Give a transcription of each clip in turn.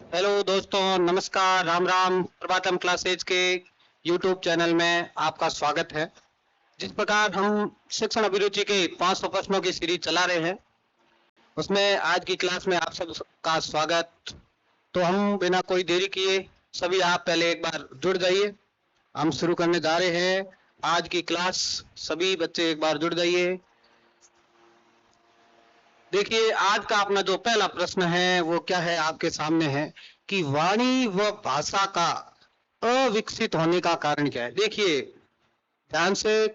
Hello दोस्तों, नमस्कार, Ram Ram. Prabhatam classes के यूट्यूब चैनल में आपका स्वागत है। जिस प्रकार हम शिक्षण अभिरुचि के 500 प्रश्नों की सीरीज चला रहे हैं, उसमें आज की क्लास में आप सबका स्वागत। तो हम बिना कोई देरी किए सभी आप पहले एक बार जुड़ जाइए। हम शुरू करने जा रहे हैं आज की क्लास। सभी बच्चे एक बार जुड़ जाइए। देखिए, आज का अपना जो पहला प्रश्न है वो क्या है, आपके सामने है कि वाणी व भाषा का अविकसित होने का कारण क्या है। देखिए, ध्यान से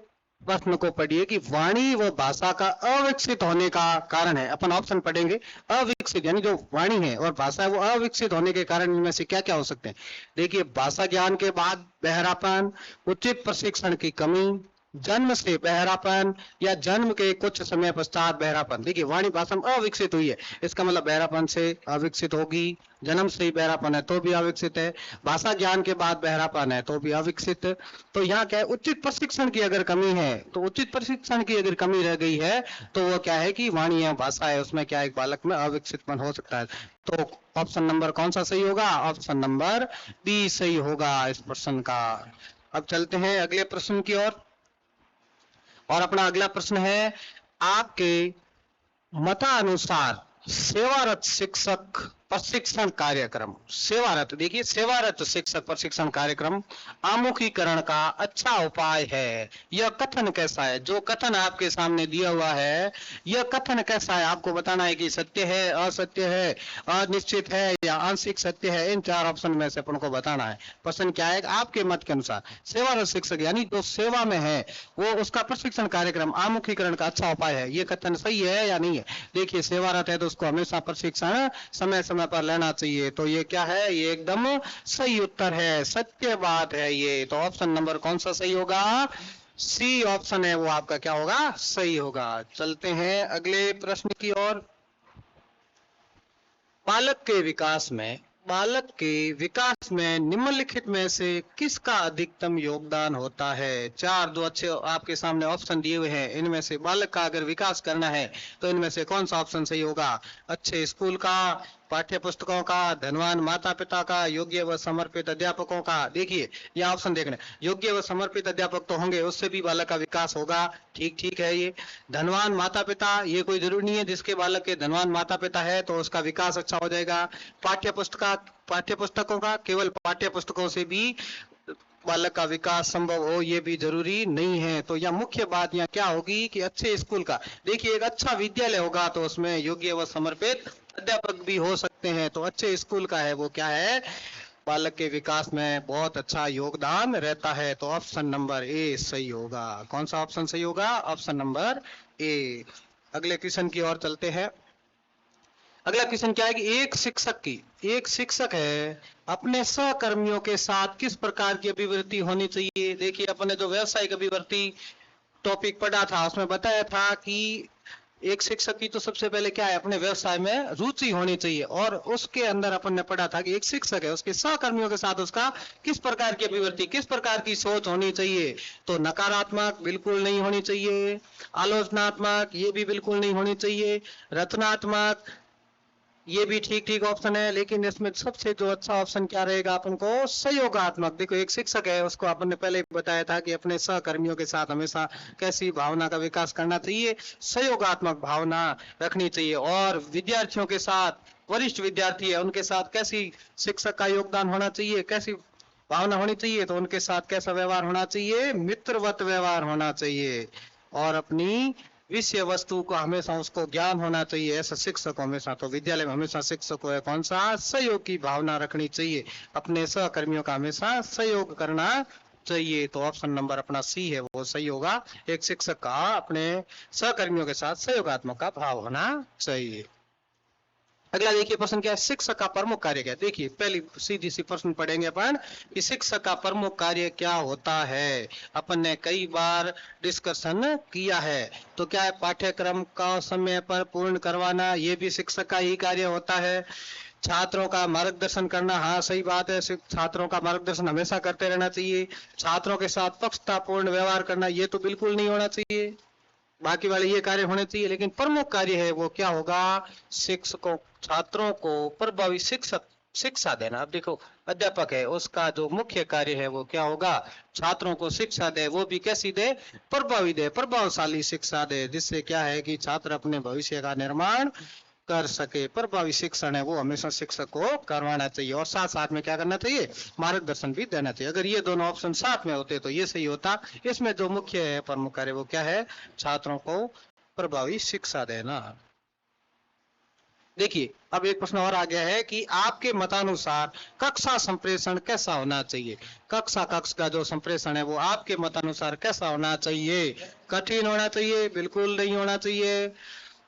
प्रश्न को पढ़िए कि वाणी व भाषा का अविकसित होने का कारण है। अपन ऑप्शन पढ़ेंगे। अविकसित यानी जो वाणी है और भाषा है वो अविकसित होने के कारण इनमें से क्या क्या हो सकते हैं। देखिए, भाषा ज्ञान के बाद बहरापन, उचित प्रशिक्षण की कमी, जन्म से बहरापन या जन्म के कुछ समय पश्चात बहरापन। देखिए, वाणी भाषा में अविकसित हुई है, इसका मतलब बहरापन से अविकसित होगी। जन्म से ही बहरापन है तो भी अविकसित है। भाषा ज्ञान के बाद बहरापन है तो भी अविकसित। तो यहाँ क्या है, उचित प्रशिक्षण की अगर कमी है, तो उचित प्रशिक्षण की अगर कमी रह गई है तो वो क्या है कि वाणी है, भाषा है, उसमें क्या एक बालक में अविकसितपन हो सकता है। तो ऑप्शन नंबर कौन सा सही होगा? ऑप्शन नंबर बी सही होगा इस प्रश्न का। अब चलते हैं अगले प्रश्न की ओर। और अपना अगला प्रश्न है, आपके मतानुसार सेवारत शिक्षक प्रशिक्षण कार्यक्रम, सेवारत, देखिए सेवारत शिक्षक प्रशिक्षण कार्यक्रम आमुखीकरण का अच्छा उपाय है। यह कथन कैसा है? जो कथन आपके सामने दिया हुआ है, यह कथन कैसा है? आपको बताना है कि सत्य है, असत्य है, अनिश्चित है या आंशिक सत्य है। इन चार ऑप्शन में से अपन को बताना है। प्रश्न क्या है? आपके मत के अनुसार सेवारत शिक्षक यानी जो सेवा में है वो उसका प्रशिक्षण कार्यक्रम आमुखीकरण का अच्छा उपाय है। ये कथन सही है या नहीं है? देखिए, सेवारत है तो उसको हमेशा प्रशिक्षण समय समय पर लेना चाहिए। तो ये क्या है? ये एकदम सही उत्तर है, सत्य बात है ये। तो ऑप्शन नंबर कौन सा सही होगा? सी ऑप्शन है वो आपका क्या होगा? सही होगा। चलते हैं अगले प्रश्न की ओर। बालक के विकास में बालक के विकास में निम्नलिखित में से किसका अधिकतम योगदान होता है? चार जो अच्छे आपके सामने ऑप्शन दिए हुए हैं, इनमें से बालक का अगर विकास करना है तो इनमें से कौन सा ऑप्शन सही होगा? अच्छे स्कूल का, पाठ्य पुस्तकों का, धनवान माता पिता का, योग्य व समर्पित अध्यापकों का। देखिए, यह ऑप्शन देखना, योग्य व समर्पित अध्यापक तो होंगे, उससे भी बालक का विकास होगा, ठीक ठीक है। ये धनवान माता पिता, ये कोई जरूरी नहीं है जिसके बालक के धनवान माता पिता है तो उसका विकास अच्छा हो जाएगा। पाठ्य पुस्तकों का, केवल पाठ्य पुस्तकों से भी बालक का विकास संभव हो ये भी जरूरी नहीं है। तो यह मुख्य बात यहाँ क्या होगी कि अच्छे स्कूल का। देखिए, एक अच्छा विद्यालय होगा तो उसमें योग्य व समर्पित अध्यापक भी हो सकते हैं। तो अच्छे स्कूल का है वो क्या है? बालक के विकास में बहुत अच्छा योगदान रहता है। तो ऑप्शन नंबर ए सही होगा। कौन सा ऑप्शन सही होगा? Option number A. अगले क्वेश्चन की ओर चलते हैं। अगला क्वेश्चन क्या है कि एक शिक्षक है, अपने सहकर्मियों के साथ किस प्रकार की अभिवृत्ति होनी चाहिए? देखिए, अपने जो व्यवसायिक अभिवृत्ति टॉपिक पढ़ा था उसमें बताया था कि एक शिक्षक की तो सबसे पहले क्या है, अपने व्यवसाय में रुचि होनी चाहिए। और उसके अंदर अपन ने पढ़ा था कि एक शिक्षक है, उसके सहकर्मियों के साथ उसका किस प्रकार की अभिवृत्ति, किस प्रकार की सोच होनी चाहिए? तो नकारात्मक बिल्कुल नहीं होनी चाहिए, आलोचनात्मक ये भी बिल्कुल नहीं होनी चाहिए, रचनात्मक ये भी ठीक ठीक ऑप्शन है। लेकिन इसमें सबसे जो अच्छा ऑप्शन क्या रहेगा अपन को? सहयोगात्मक। देखो, एक शिक्षक है, उसको अपन ने पहले बताया था कि अपने सहकर्मियों के साथ हमेशा कैसी भावना का विकास करना चाहिए? सहयोगात्मक भावना रखनी चाहिए। और विद्यार्थियों के साथ, वरिष्ठ विद्यार्थी है उनके साथ कैसी शिक्षक का योगदान होना चाहिए, कैसी भावना होनी चाहिए? तो उनके साथ कैसा व्यवहार होना चाहिए? मित्रवत व्यवहार होना चाहिए। और अपनी विषय वस्तु को हमेशा उसको ज्ञान होना चाहिए, ऐसा शिक्षक को हमेशा। तो विद्यालय में हमेशा शिक्षक को है कौन सा? सहयोग की भावना रखनी चाहिए, अपने सहकर्मियों का हमेशा सहयोग करना चाहिए। तो ऑप्शन नंबर अपना सी है वो सही होगा। एक शिक्षक का अपने सहकर्मियों के साथ सहयोगात्मक का भाव होना चाहिए। अगला देखिए प्रश्न क्या है, शिक्षक का प्रमुख कार्य क्या है? देखिए, पहली सीधी सी प्रश्न पढ़ेंगे अपन कि शिक्षक का प्रमुख कार्य क्या होता है। अपन ने कई बार डिस्कशन किया है। तो क्या है, पाठ्यक्रम का समय पर पूर्ण करवाना, ये भी शिक्षक का ही कार्य होता है। छात्रों का मार्गदर्शन करना, हाँ सही बात है, छात्रों का मार्गदर्शन हमेशा करते रहना चाहिए। छात्रों के साथ पक्षतापूर्ण व्यवहार करना, ये तो बिल्कुल नहीं होना चाहिए। बाकी वाले ये कार्य होने चाहिए, लेकिन प्रमुख कार्य है वो क्या होगा? शिक्षकों, छात्रों को प्रभावी शिक्षक शिक्षा देना। अब देखो, अध्यापक है, उसका जो मुख्य कार्य है वो क्या होगा? छात्रों को शिक्षा दे, वो भी कैसी दे? प्रभावी दे, प्रभावशाली शिक्षा दे, जिससे क्या है कि छात्र अपने भविष्य का निर्माण कर सके। प्रभावी शिक्षण है वो हमेशा शिक्षक को करवाना चाहिए, और साथ साथ में क्या करना चाहिए? मार्गदर्शन भी देना चाहिए। अगर ये दोनों ऑप्शन साथ में होते तो ये सही होता। इसमें जो मुख्य है, प्रमुख कार्य, वो क्या है? छात्रों को प्रभावी शिक्षा देना। देखिए, अब एक प्रश्न और आ गया है कि आपके मतानुसार कक्षा संप्रेषण कैसा होना चाहिए? कक्ष का जो संप्रेषण है वो आपके मतानुसार कैसा होना चाहिए? कठिन होना चाहिए? बिल्कुल नहीं होना चाहिए?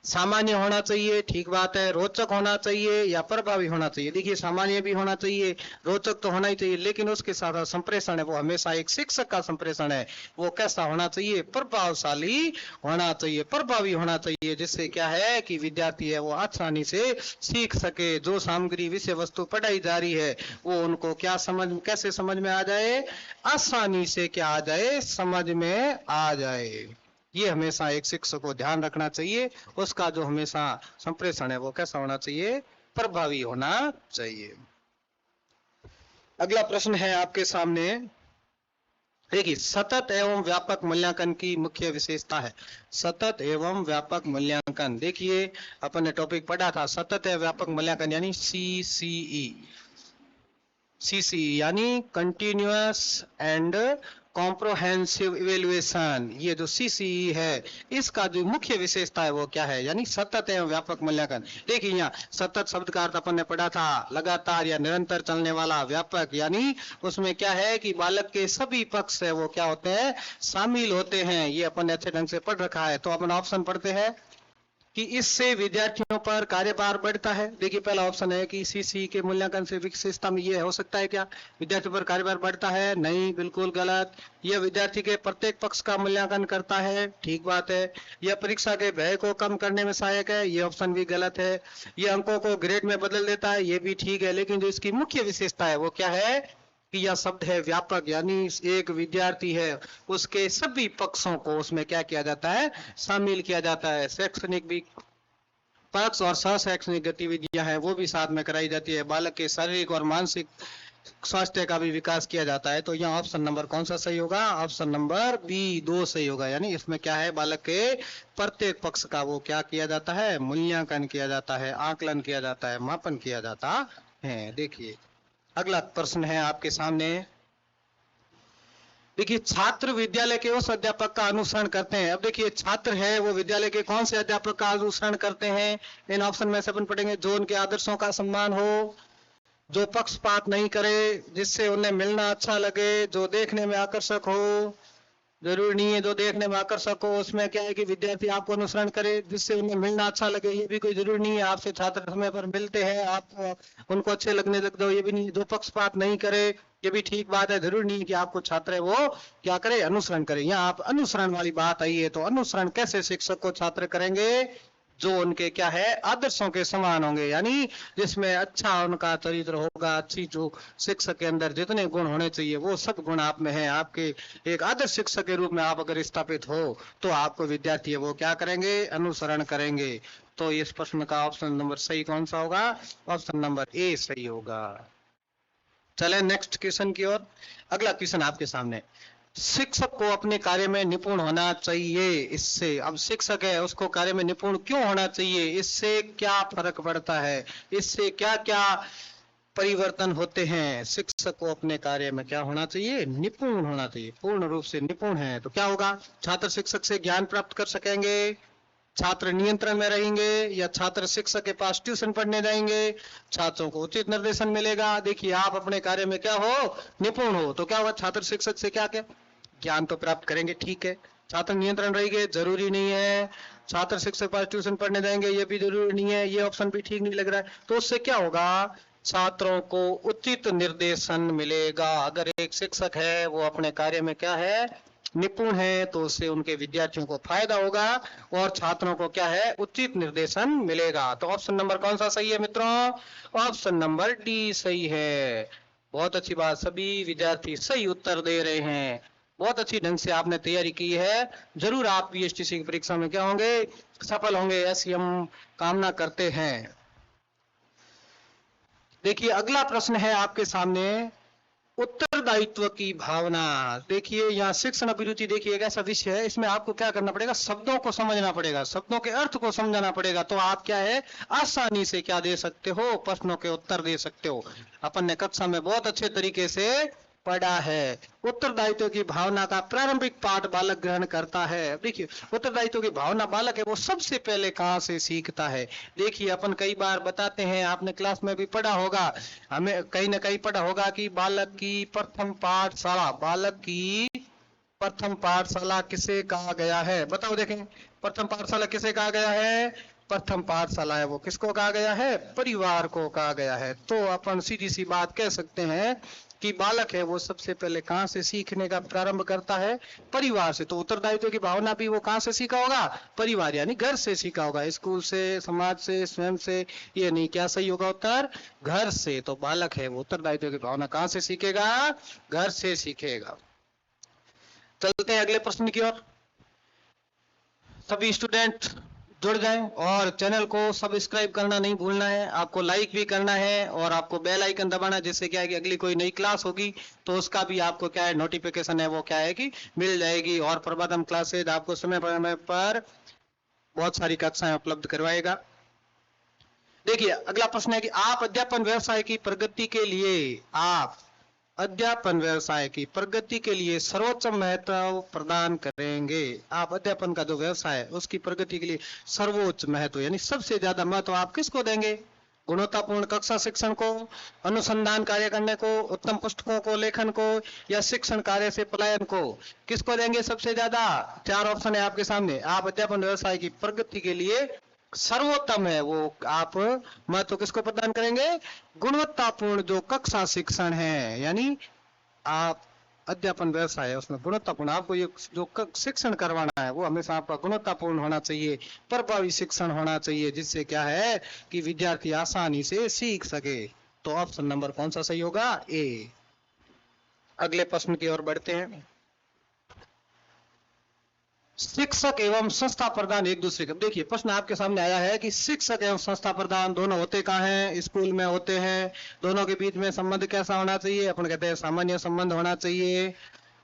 सामान्य होना चाहिए? ठीक बात है। रोचक होना चाहिए या प्रभावी होना चाहिए? देखिए, सामान्य भी होना चाहिए, रोचक तो होना ही चाहिए, लेकिन उसके साथ साथ संप्रेषण है वो हमेशा एक शिक्षक का संप्रेषण है, वो कैसा होना चाहिए? प्रभावशाली होना चाहिए, प्रभावी होना चाहिए, जिससे क्या है कि विद्यार्थी है वो आसानी से सीख सके। जो सामग्री, विषय वस्तु पढ़ाई जा रही है वो उनको क्या कैसे समझ में आ जाए? आसानी से क्या आ जाए? समझ में आ जाए। ये हमेशा एक शिक्षक को ध्यान रखना चाहिए। उसका जो हमेशा संप्रेषण है वो कैसा होना चाहिए? प्रभावी होना चाहिए। अगला प्रश्न है आपके सामने। देखिए, सतत एवं व्यापक मूल्यांकन की मुख्य विशेषता है। सतत एवं व्यापक मूल्यांकन, देखिए अपन ने टॉपिक पढ़ा था, सतत एवं व्यापक मूल्यांकन यानी सीसीई। सीसीई यानी कंटिन्यूअस एंड कॉम्प्रोहेंसिव इवेल्युएशन। ये जो सीसीई है, इसका जो मुख्य विशेषता है वो क्या है? यानी सतत एवं व्यापक मूल्यांकन। देखिए, यहाँ सतत शब्द का अर्थ अपन ने पढ़ा था लगातार या निरंतर चलने वाला। व्यापक यानी उसमें क्या है कि बालक के सभी पक्ष है वो क्या होते हैं? शामिल होते हैं। ये अपन ने अच्छे ढंग से पढ़ रखा है। तो अपन ऑप्शन पढ़ते हैं कि इससे विद्यार्थियों पर कार्यभार बढ़ता है। देखिए, पहला ऑप्शन है कि सीसी के मूल्यांकन से विशेषता में ये हो सकता है क्या? विद्यार्थियों पर कार्यभार बढ़ता है? नहीं, बिल्कुल गलत। यह विद्यार्थी के प्रत्येक पक्ष का मूल्यांकन करता है? ठीक बात है। यह परीक्षा के व्यय को कम करने में सहायक है? ये ऑप्शन भी गलत है। यह अंकों को ग्रेड में बदल देता है? ये भी ठीक है। लेकिन जो इसकी मुख्य विशेषता है वो क्या है कि यह शब्द है व्यापक, यानी एक विद्यार्थी है उसके सभी पक्षों को उसमें क्या किया जाता है? शामिल किया जाता है। शैक्षणिक भी पक्ष और सह शैक्षणिक गतिविधियां हैं वो भी साथ में कराई जाती है। बालक के शारीरिक और मानसिक स्वास्थ्य का भी विकास किया जाता है। तो यहाँ ऑप्शन नंबर कौन सा सही होगा? ऑप्शन नंबर बी 2 सही होगा। यानी इसमें क्या है? बालक के प्रत्येक पक्ष का वो क्या किया जाता है? मूल्यांकन किया जाता है, आकलन किया जाता है, मापन किया जाता है। देखिए, अगला प्रश्न है आपके सामने। देखिए, छात्र विद्यालय के उस अध्यापक का अनुसरण करते हैं। अब देखिए, छात्र है वो विद्यालय के कौन से अध्यापक का अनुसरण करते हैं? इन ऑप्शन में से अपन पढ़ेंगे। जो उनके आदर्शों का सम्मान हो, जो पक्षपात नहीं करे, जिससे उन्हें मिलना अच्छा लगे, जो देखने में आकर्षक हो। जरूरी नहीं है जो देखने में आकर्षक हो उसमें क्या है कि विद्यार्थी आपको अनुसरण करे, जिससे उन्हें मिलना अच्छा लगे, ये भी कोई जरूरी नहीं है। आपसे छात्र समय पर मिलते हैं, आपको उनको अच्छे लगने लग जाओ, ये भी नहीं। जो पक्षपात नहीं करे, ये भी ठीक बात है। जरूरी नहीं है कि आपको छात्र है वो क्या करे? अनुसरण करे। यहाँ आप अनुसरण वाली बात आई है, तो अनुसरण कैसे शिक्षक को छात्र करेंगे? जो उनके क्या है? आदर्शों के समान होंगे, यानी जिसमें अच्छा उनका चरित्र होगा, अच्छी जो शिक्षक के अंदर जितने गुण होने चाहिए वो सब गुण आप में है। आपके एक आदर्श शिक्षक के रूप में आप अगर स्थापित हो तो आपको विद्यार्थी है वो क्या करेंगे? अनुसरण करेंगे। तो इस प्रश्न का ऑप्शन नंबर सही कौन सा होगा? ऑप्शन नंबर ए सही होगा। चले नेक्स्ट क्वेश्चन की ओर। अगला क्वेश्चन आपके सामने। शिक्षक को अपने कार्य में निपुण होना चाहिए। इससे, अब शिक्षक है उसको कार्य में निपुण क्यों होना चाहिए? इससे क्या फर्क पड़ता है? इससे क्या क्या परिवर्तन होते हैं? शिक्षक को अपने कार्य में क्या होना चाहिए? निपुण होना चाहिए। पूर्ण रूप से निपुण है तो क्या होगा? छात्र शिक्षक से ज्ञान प्राप्त कर सकेंगे, छात्र नियंत्रण में रहेंगे, या छात्र शिक्षक के पास ट्यूशन पढ़ने जाएंगे, छात्रों को उचित निर्देशन मिलेगा। देखिए, आप अपने कार्य में क्या हो? निपुण हो तो क्या होगा? छात्र शिक्षक से क्या क्या ज्ञान तो प्राप्त करेंगे, ठीक है। छात्र नियंत्रण रहेंगे, जरूरी नहीं है। छात्र शिक्षक पास ट्यूशन पढ़ने जाएंगे, ये भी जरूरी नहीं है। ये ऑप्शन भी ठीक नहीं लग रहा है। तो उससे क्या होगा? छात्रों को उचित निर्देशन मिलेगा। अगर एक शिक्षक है वो अपने कार्य में क्या है? निपुण है, तो उससे उनके विद्यार्थियों को फायदा होगा और छात्रों को क्या है? उचित निर्देशन मिलेगा। तो ऑप्शन नंबर कौन सा सही है मित्रों? ऑप्शन नंबर डी सही है। बहुत अच्छी बात, सभी विद्यार्थी सही उत्तर दे रहे हैं। बहुत अच्छी ढंग से आपने तैयारी की है। जरूर आप पीएचटीसी की परीक्षा में क्या होंगे? सफल होंगे, ऐसी हम कामना करते हैं। देखिए अगला प्रश्न है आपके सामने, उत्तरदायित्व की भावना। देखिए यहाँ शिक्षण अभिरुचि, देखिए एक ऐसा विषय है, इसमें आपको क्या करना पड़ेगा, शब्दों को समझना पड़ेगा, शब्दों के अर्थ को समझाना पड़ेगा, तो आप क्या है आसानी से क्या दे सकते हो, प्रश्नों के उत्तर दे सकते हो। अपन ने कक्षा में बहुत अच्छे तरीके से पढ़ा है। उत्तरदायित्व की भावना का प्रारंभिक पाठ बालक ग्रहण करता है। देखिए उत्तरदायित्व की भावना बालक है वो सबसे पहले कहाँ से सीखता है। देखिए अपन कई बार बताते हैं, आपने क्लास में भी पढ़ा होगा, हमें कहीं ना कहीं पढ़ा होगा कि बालक की प्रथम पाठशाला, बालक की प्रथम पाठशाला किसे कहा गया है, बताओ देखें, प्रथम पाठशाला किसे कहा गया है, प्रथम पाठशाला है वो किसको कहा गया है, परिवार को कहा गया है। तो अपन सीधी सी बात कह सकते हैं कि बालक है वो सबसे पहले कहां से सीखने का प्रारंभ करता है, परिवार से। तो उत्तरदायित्व की भावना भी वो कहां से सीखा होगा, परिवार यानी घर से सीखा होगा, स्कूल से, समाज से, स्वयं से, ये नहीं, क्या सही होगा उत्तर, घर से। तो बालक है वो उत्तरदायित्व की भावना कहां से सीखेगा, घर से सीखेगा। चलते हैं अगले प्रश्न की ओर। सभी स्टूडेंट जुड़ जाएं और चैनल को सब्सक्राइब करना नहीं भूलना है, आपको लाइक भी करना है और आपको बेल आइकन दबाना है, जिससे क्या है कि अगली कोई नई क्लास होगी तो उसका भी आपको क्या है नोटिफिकेशन है वो क्या है कि मिल जाएगी। और प्रबंधन क्लासेज आपको समय पर बहुत सारी कक्षाएं उपलब्ध करवाएगा। देखिए अगला प्रश्न है कि आप अध्यापन व्यवसाय की प्रगति के लिए, आप अध्यापन व्यवसाय की प्रगति के लिए सर्वोच्च महत्व प्रदान करेंगे। आप अध्यापन का जो व्यवसाय है उसकी प्रगति के लिए सर्वोच्च महत्व यानी सबसे ज्यादा महत्व आप किसको देंगे, गुणवत्तापूर्ण कक्षा शिक्षण को, अनुसंधान कार्य करने को, उत्तम पुस्तकों को, लेखन को, या शिक्षण कार्य से पलायन को, किसको देंगे सबसे ज्यादा। चार ऑप्शन है आपके सामने। आप अध्यापन व्यवसाय की प्रगति के लिए सर्वोत्तम है वो आप महत्व किसको प्रदान करेंगे, गुणवत्तापूर्ण जो कक्षा शिक्षण है, यानी आप अध्यापन व्यवसाय है उसमें गुणवत्तापूर्ण आपको ये जो शिक्षण करवाना है वो हमेशा आपका गुणवत्तापूर्ण होना चाहिए, प्रभावी शिक्षण होना चाहिए, जिससे क्या है कि विद्यार्थी आसानी से सीख सके। तो ऑप्शन नंबर कौन सा सही होगा, ए। अगले प्रश्न की ओर बढ़ते हैं। शिक्षक एवं संस्था प्रधान एक दूसरे के, देखिए प्रश्न आपके सामने आया है कि शिक्षक एवं संस्था प्रधान दोनों होते कहाँ हैं, स्कूल में होते हैं, दोनों के बीच में संबंध कैसा होना चाहिए, अपन कहते हैं सामान्य संबंध होना चाहिए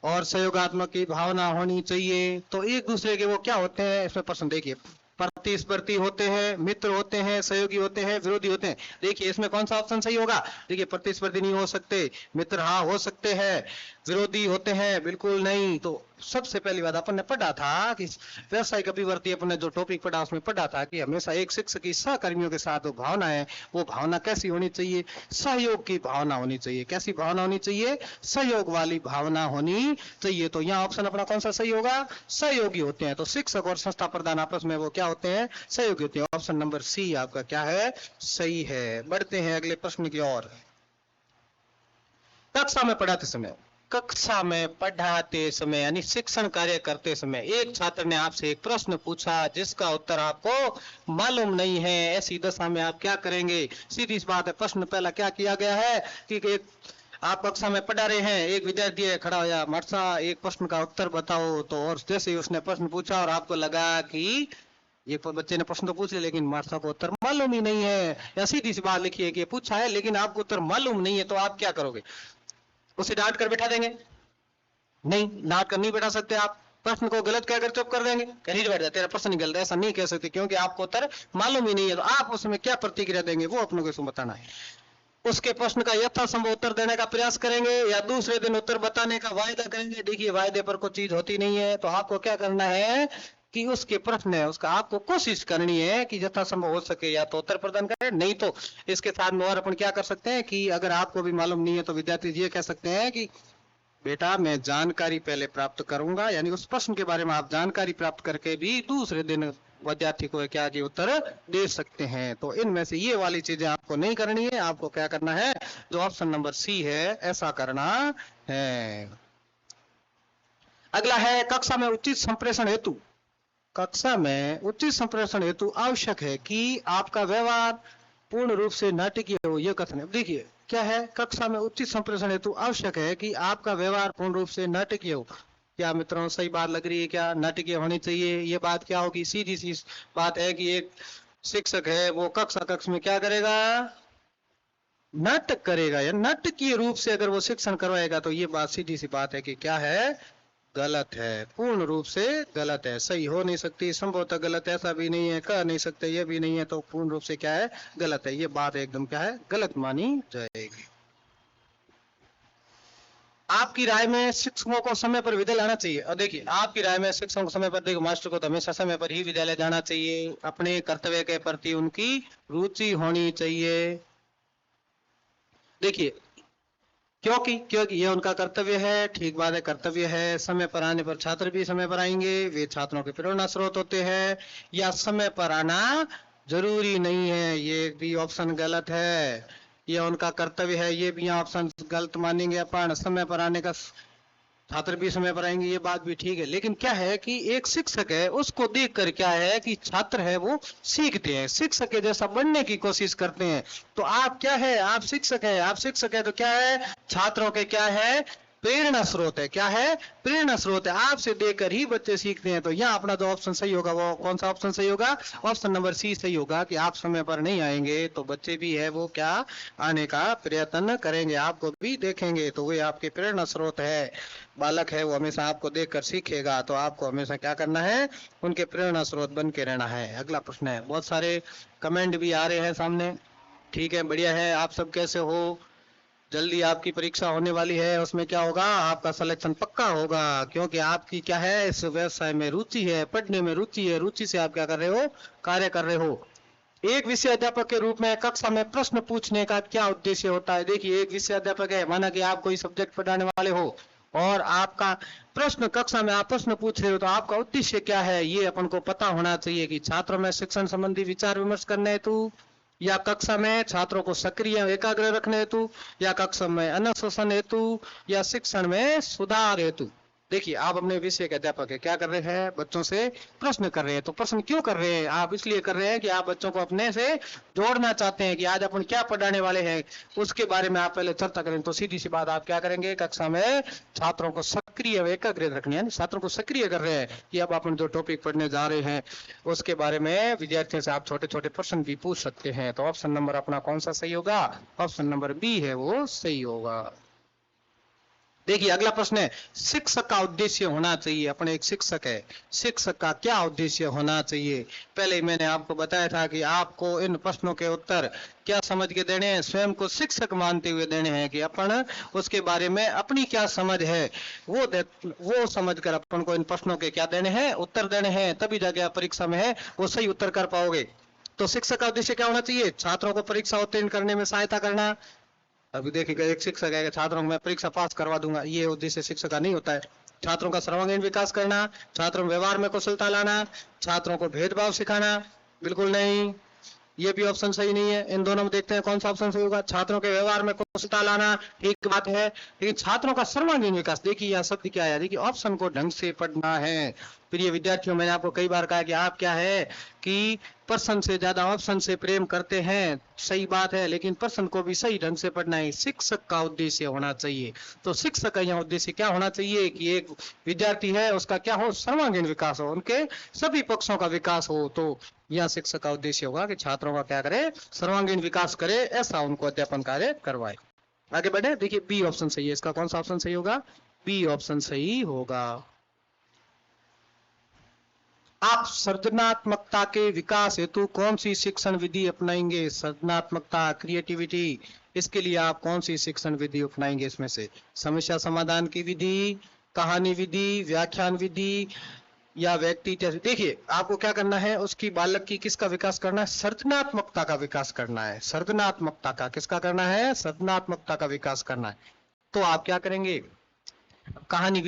और सहयोगात्मक की भावना होनी चाहिए। तो एक दूसरे के वो क्या होते हैं, इसमें प्रश्न देखिए, प्रतिस्पर्धी होते हैं, मित्र होते हैं, सहयोगी होते हैं, विरोधी होते हैं। देखिए इसमें कौन सा ऑप्शन सही होगा, देखिए प्रतिस्पर्धी नहीं हो सकते, मित्र हाँ हो सकते हैं, विरोधी होते हैं बिल्कुल नहीं। तो सबसे पहली बात अपन ने पढ़ा था कि व्यवसायिक अभिवृत्ति, अपन ने जो टॉपिक पढ़ा उसमें पढ़ा था कि हमेशा एक शिक्षक की सहकर्मियों के साथ जो भावना है वो भावना कैसी होनी चाहिए, सहयोग की भावना होनी चाहिए। कैसी भावना होनी चाहिए, सहयोग वाली भावना होनी चाहिए। तो यहाँ ऑप्शन अपना कौन सा सही होगा, सहयोगी होते हैं। तो शिक्षक और संस्था प्रधान आपस में वो क्या होते हैं, सहयोगी होते हैं। ऑप्शन नंबर सी आपका क्या है, सही है। बढ़ते हैं अगले प्रश्न की ओर। कक्षा में पढ़ाते समय, कक्षा में पढ़ाते समय यानी शिक्षण कार्य करते समय एक छात्र ने आपसे एक प्रश्न पूछा जिसका उत्तर आपको मालूम नहीं है, ऐसी दशा में आप क्या करेंगे। सीधी सी बात है, प्रश्न पहला क्या किया गया है कि एक आप कक्षा में पढ़ा रहे हैं, एक विद्यार्थी है खड़ा होया, मरसा एक प्रश्न का उत्तर बताओ। तो और जैसे ही उसने प्रश्न पूछा और आपको लगा कि ये बच्चे ने प्रश्न तो पूछ लिया लेकिन मास्टर को उत्तर मालूम ही नहीं है, या सीधी सी बात लिखी है कि पूछा है लेकिन आपको उत्तर मालूम नहीं है, तो आप क्या करोगे, उसे डांट कर बैठा देंगे, नहीं डांट कर नहीं बैठा सकते आप, प्रश्न को गलत कहकर चुप कर देंगे, कहीं बैठ जाते तेरा प्रश्न गलत है, ऐसा नहीं कह सकते क्योंकि आपको उत्तर मालूम ही नहीं है। तो आप उसमें क्या प्रतिक्रिया देंगे वो अपनों को बताना है। उसके प्रश्न का यथासंभव उत्तर देने का प्रयास करेंगे या दूसरे दिन उत्तर बताने का वायदा करेंगे। देखिए वायदे पर कोई चीज होती नहीं है, तो आपको क्या करना है कि उसके प्रश्न है उसका आपको कोशिश करनी है कि यथासंभव हो सके या तो उत्तर प्रदान करें, नहीं तो इसके साथ में और अपन क्या कर सकते हैं कि अगर आपको भी मालूम नहीं है तो विद्यार्थी ये कह सकते हैं कि बेटा मैं जानकारी पहले प्राप्त करूंगा, यानी उस प्रश्न के बारे में आप जानकारी प्राप्त करके भी दूसरे दिन विद्यार्थी को क्या कि उत्तर दे सकते हैं। तो इनमें से ये वाली चीजें आपको नहीं करनी है, आपको क्या करना है, जो ऑप्शन नंबर सी है ऐसा करना है। अगला है कक्षा में उचित संप्रेषण हेतु, कक्षा में उचित संप्रेषण हेतु आवश्यक है कि आपका व्यवहार पूर्ण रूप से नाटकीय हो। यह कथन है, देखिए क्या है, कक्षा में उचित संप्रेषण हेतु आवश्यक है कि आपका व्यवहार पूर्ण रूप से नाटकीय हो। क्या मित्रों सही बात लग रही है, क्या नाटकीय होनी चाहिए। ये बात क्या होगी, सीधी सी बात है कि एक शिक्षक है वो कक्षा कक्ष में क्या करेगा, नाटक करेगा या नाटकीय रूप से अगर वो शिक्षण करवाएगा तो ये बात सीधी सी बात है कि क्या है, गलत है, पूर्ण रूप से गलत है, सही हो नहीं सकती, संभवतः गलत है, ऐसा भी नहीं है, कह नहीं सकते, ये भी नहीं है, तो पूर्ण रूप से क्या है, गलत है। ये बात एकदम क्या है, गलत मानी जाएगी। आपकी राय में शिक्षकों को समय पर विद्यालय आना चाहिए। और देखिए, आपकी राय में शिक्षकों को समय पर, देखो मास्टर को तो हमेशा समय पर ही विद्यालय जाना चाहिए, अपने कर्तव्य के प्रति उनकी रुचि होनी चाहिए। देखिए, क्योंकि ये उनका कर्तव्य है, ठीक बात है, कर्तव्य है। समय पर आने पर छात्र भी समय पर आएंगे, वे छात्रों के प्रेरणा स्रोत होते हैं। या समय पर आना जरूरी नहीं है, ये भी ऑप्शन गलत है। ये उनका कर्तव्य है, ये भी ऑप्शन गलत मानेंगे अपन। समय पर आने का, छात्र भी समय पर आएंगे, ये बात भी ठीक है। लेकिन क्या है कि एक शिक्षक है, उसको देखकर क्या है कि छात्र है वो सीखते हैं, शिक्षक के जैसा बनने की कोशिश करते हैं। तो आप क्या है, आप शिक्षक है, आप शिक्षक है तो क्या है, छात्रों के क्या है, प्रेरणा स्रोत है। क्या है, प्रेरणा स्रोत है। आपसे देखकर ही बच्चे सीखते हैं। तो यहाँ अपना जो ऑप्शन सही होगा वो कौन सा ऑप्शन सही होगा, ऑप्शन नंबर सी सही होगा कि आप समय पर नहीं आएंगे तो बच्चे भी है वो क्या, आने का प्रयत्न करेंगे, आपको भी देखेंगे, तो वे आपके प्रेरणा स्रोत है। बालक है वो हमेशा आपको देखकर सीखेगा, तो आपको हमेशा क्या करना है, उनके प्रेरणा स्रोत बन के रहना है। अगला प्रश्न है, बहुत सारे कमेंट भी आ रहे हैं सामने, ठीक है, बढ़िया है। आप सब कैसे हो, जल्दी आपकी परीक्षा होने वाली है, उसमें क्या होगा, आपका सिलेक्शन पक्का होगा, क्योंकि आपकी क्या है, इस व्यवसाय में रुचि है, पढ़ने में रुचि है, रुचि से आप क्या कर रहे हो, कार्य कर रहे हो। एक विषय अध्यापक के रूप में कक्षा में प्रश्न पूछने का क्या उद्देश्य होता है। देखिए, एक विषय अध्यापक है, माना कि आप कोई सब्जेक्ट पढ़ाने वाले हो और आपका प्रश्न, कक्षा में आप प्रश्न पूछ रहे हो, तो आपका उद्देश्य क्या है, ये अपन को पता होना चाहिए कि छात्रों में शिक्षण संबंधी विचार विमर्श करने हेतु, या कक्षा में छात्रों को सक्रिय एकाग्र रखने हेतु, या कक्षा में अनुशासन हेतु, या शिक्षण में सुधार हेतु। देखिए, आप अपने विषय के अध्यापक है, क्या कर रहे हैं, बच्चों से प्रश्न कर रहे हैं। तो प्रश्न क्यों कर रहे हैं, आप इसलिए कर रहे हैं कि आप बच्चों को अपने से जोड़ना चाहते हैं कि आज अपन क्या पढ़ाने वाले हैं, उसके बारे में आप पहले चर्चा करें। तो सीधी सी बात, आप क्या करेंगे, कक्षा में छात्रों को सक्रिय एकाग्र रखने, यानी छात्रों को सक्रिय कर रहे हैं कि अब अपन जो टॉपिक पढ़ने जा रहे हैं उसके बारे में विद्यार्थियों से आप छोटे छोटे प्रश्न भी पूछ सकते हैं। तो ऑप्शन नंबर अपना कौन सा सही होगा, ऑप्शन नंबर बी है वो सही होगा। देखिए, अगला प्रश्न है, शिक्षक का उद्देश्य होना चाहिए। अपने एक शिक्षक है, शिक्षक का क्या उद्देश्य होना चाहिए। पहले मैंने आपको बताया था कि आपको इन प्रश्नों के उत्तर क्या समझ के देने हैं, स्वयं को शिक्षक मानते हुए देने हैं कि अपन उसके बारे में अपनी क्या समझ है वो समझकर अपन को इन प्रश्नों के क्या देने हैं, उत्तर देने हैं, तभी जाके आप परीक्षा में है वो सही उत्तर कर पाओगे। तो शिक्षक का उद्देश्य क्या होना चाहिए, छात्रों को परीक्षा उत्तीर्ण करने में सहायता करना। अभी देखिएगा, एक शिक्षक है, छात्रों को मैं परीक्षा पास करवा दूंगा, ये उद्देश्य शिक्षक का नहीं होता है। छात्रों का सर्वांगीण विकास करना, छात्रों में व्यवहार में कुशलता लाना, छात्रों को भेदभाव सिखाना, बिल्कुल नहीं, ये भी ऑप्शन सही नहीं है। इन दोनों में देखते हैं कौन सा ऑप्शन सही होगा, छात्रों के व्यवहार में कुशलता लाना, ठीक बात है, लेकिन छात्रों का सर्वांगीण विकास, देखिए यह शब्द क्या है, देखिए ऑप्शन को ढंग से पढ़ना है। प्रिय विद्यार्थियों, मैंने आपको कई बार कहा कि आप क्या है कि प्रश्न से ज्यादा ऑप्शन से प्रेम करते हैं, सही बात है, लेकिन प्रश्न को भी सही ढंग से पढ़ना है, शिक्षक का उद्देश्य होना चाहिए। तो शिक्षक का यहाँ उद्देश्य क्या होना चाहिए कि एक विद्यार्थी है उसका क्या हो, सर्वांगीण विकास हो, उनके सभी पक्षों का विकास हो। तो यह शिक्षक का उद्देश्य होगा कि छात्रों का क्या करे, सर्वांगीण विकास करे, ऐसा उनको अध्यापन कार्य करवाए। आगे बढ़े, देखिए बी ऑप्शन सही है, इसका कौन सा ऑप्शन सही होगा, बी ऑप्शन सही होगा। आप सृजनात्मकता के विकास हेतु कौन सी शिक्षण विधि अपनाएंगे, सृजनात्मकता, क्रिएटिविटी, इसके लिए आप कौन सी शिक्षण विधि अपनाएंगे, इसमें से समस्या समाधान की विधि, कहानी विधि, व्याख्यान विधि, या व्यक्ति। देखिए, आपको क्या करना है, उसकी बालक की किसका विकास करना है, सृजनात्मकता का विकास करना है। सृजनात्मकता का किसका करना है, सृजनात्मकता का विकास करना है। तो आप क्या करेंगे, कहानी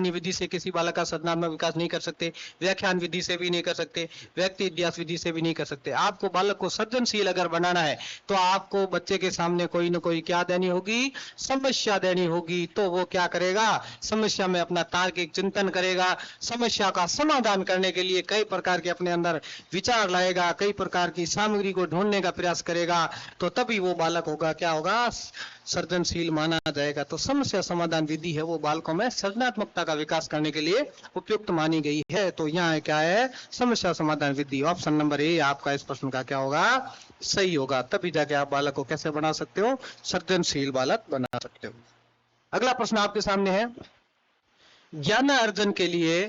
विधि से किसी बालक का सृजनात्मक विकास नहीं कर सकते, व्याख्यान विधि से भी नहीं कर सकते, व्यक्ति इतिहास विधि से भी नहीं कर सकते। आपको बालक को सृजनशील अगर बनाना है तो आपको बच्चे के सामने कोई ना कोई क्या देनी होगी, समस्या देनी होगी। तो वो क्या करेगा, समस्या में अपना तार्किक चिंतन करेगा, समस्या का समाधान करने के लिए कई प्रकार के अपने अंदर विचार लाएगा, कई प्रकार की सामग्री को ढूंढने का प्रयास करेगा। तो तभी वो बालक होगा क्या होगा, सृजनशील माना जाएगा। तो समस्या समाधान विधि है वो बालकों में सृजनात्मकता का विकास करने के लिए उपयुक्त मानी गई है। तो यहाँ क्या है, समस्या समाधान विधि। ऑप्शन नंबर ए आपका इस प्रश्न का क्या होगा, सही होगा। तभी जाके आप बालक को कैसे बना सकते हो, सृजनशील बालक बना सकते हो। अगला प्रश्न आपके सामने है, ज्ञान अर्जन के लिए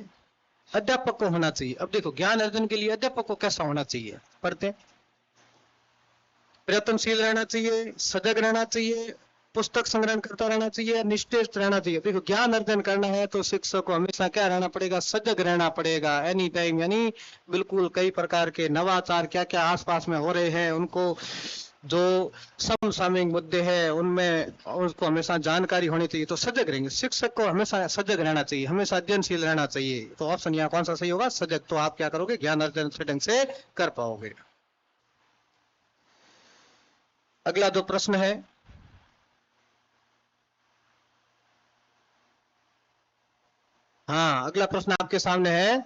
अध्यापक को होना चाहिए। अब देखो, ज्ञान अर्जन के लिए अध्यापक को कैसा होना चाहिए, पढ़ते हैं। प्रयत्नशील रहना चाहिए, सजग रहना चाहिए, पुस्तक संग्रहण करता रहना चाहिए, निष्ठेष रहना चाहिए। देखो, ज्ञान अर्जन करना है तो शिक्षक को हमेशा क्या रहना पड़ेगा, सजग रहना पड़ेगा एनी टाइम। यानी बिल्कुल कई प्रकार के नवाचार क्या क्या आसपास में हो रहे हैं, उनको जो समसामयिक मुद्दे हैं उनमें उसको हमेशा जानकारी होनी चाहिए। तो सजग रहेंगे, शिक्षक को हमेशा सजग रहना चाहिए, हमेशा अध्ययनशील रहना चाहिए। तो ऑप्शन यहाँ कौन सा सही होगा, सजग। तो आप क्या करोगे, ज्ञान अर्जन से ढंग से कर पाओगे। अगला जो प्रश्न है, हाँ, अगला प्रश्न आपके सामने है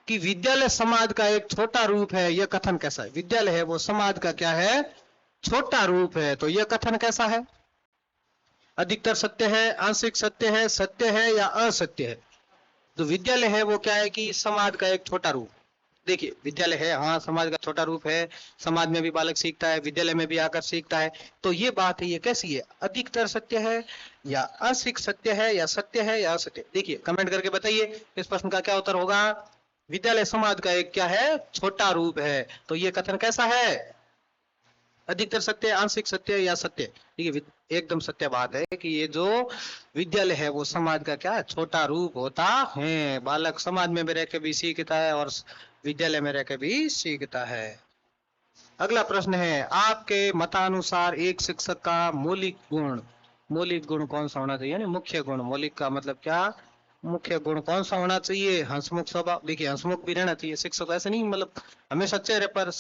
कि विद्यालय समाज का एक छोटा रूप है, यह कथन कैसा है। विद्यालय है वो समाज का क्या है, छोटा रूप है। तो यह कथन कैसा है, अधिकतर सत्य है, आंशिक सत्य है या असत्य है। तो विद्यालय है वो क्या है कि समाज का एक छोटा रूप। देखिए, विद्यालय है, हाँ, समाज का छोटा रूप है। समाज में भी बालक सीखता है, विद्यालय में भी आकर सीखता है। तो ये बात है, ये कैसी है, अधिकतर सत्य है या आंशिक सत्य है या सत्य है या असत्य। देखिए, कमेंट करके बताइए इस प्रश्न का क्या उत्तर होगा। विद्यालय समाज का एक क्या है, छोटा रूप है। तो ये कथन कैसा है, अधिकतर सत्य, आंशिक सत्य या सत्य। ठीक है, एकदम सत्य बात है कि ये जो विद्यालय है वो समाज का क्या है, छोटा रूप होता है। बालक समाज में भी रह के भी सीखता है और विद्यालय में रह के भी सीखता है। अगला प्रश्न है, आपके मतानुसार एक शिक्षक का मौलिक गुण कौन सा होना चाहिए, यानी मुख्य गुण। मौलिक का मतलब क्या, मुख्य गुण कौन सा होना चाहिए, हंसमुख स्वभाव। देखिए, हंसमुख भी रहना चाहिए शिक्षक, ऐसे नहीं मतलब हमेशा चेहरे पर।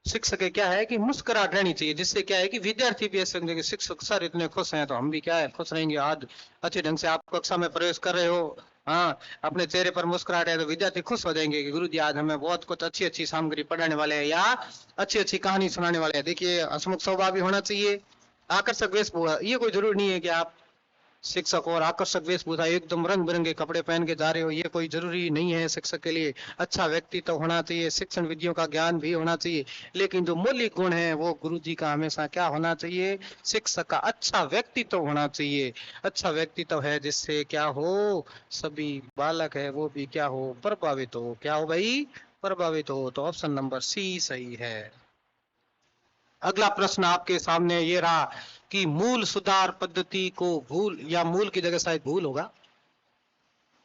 शिक्षक क्या है कि मुस्कुराहट रहनी चाहिए, जिससे क्या है कि विद्यार्थी भी ऐसे समझे कि शिक्षक सर इतने खुश हैं तो हम भी क्या है, खुश रहेंगे। आज अच्छे ढंग से आप कक्षा में प्रवेश कर रहे हो, हाँ, अपने चेहरे पर मुस्कुराहट है तो विद्यार्थी खुश हो जाएंगे कि गुरुजी आज हमें बहुत कुछ अच्छी अच्छी सामग्री पढ़ाने वाले हैं या अच्छी अच्छी कहानी सुनाने वाले हैं। देखिए, हंसमुख स्वभाव भी होना चाहिए, आकर्षक वेशभूषा। ये कोई जरूरी नहीं है कि आप शिक्षक और आकर्षक वेशभूषा एकदम रंग बिरंगे कपड़े पहन के जा रहे हो, ये कोई जरूरी नहीं है शिक्षक के लिए। अच्छा व्यक्तित्व होना चाहिए, शिक्षण विधियों का ज्ञान भी होना चाहिए। लेकिन जो मौलिक गुण है वो गुरुजी का हमेशा क्या होना चाहिए, शिक्षक का अच्छा व्यक्तित्व होना चाहिए। अच्छा व्यक्तित्व है जिससे क्या हो, सभी बालक है वो भी क्या हो, प्रभावित हो। क्या हो भाई, प्रभावित हो। तो ऑप्शन नंबर सी सही है। अगला प्रश्न आपके सामने ये रहा कि मूल सुधार पद्धति को भूल, या मूल की जगह शायद भूल होगा,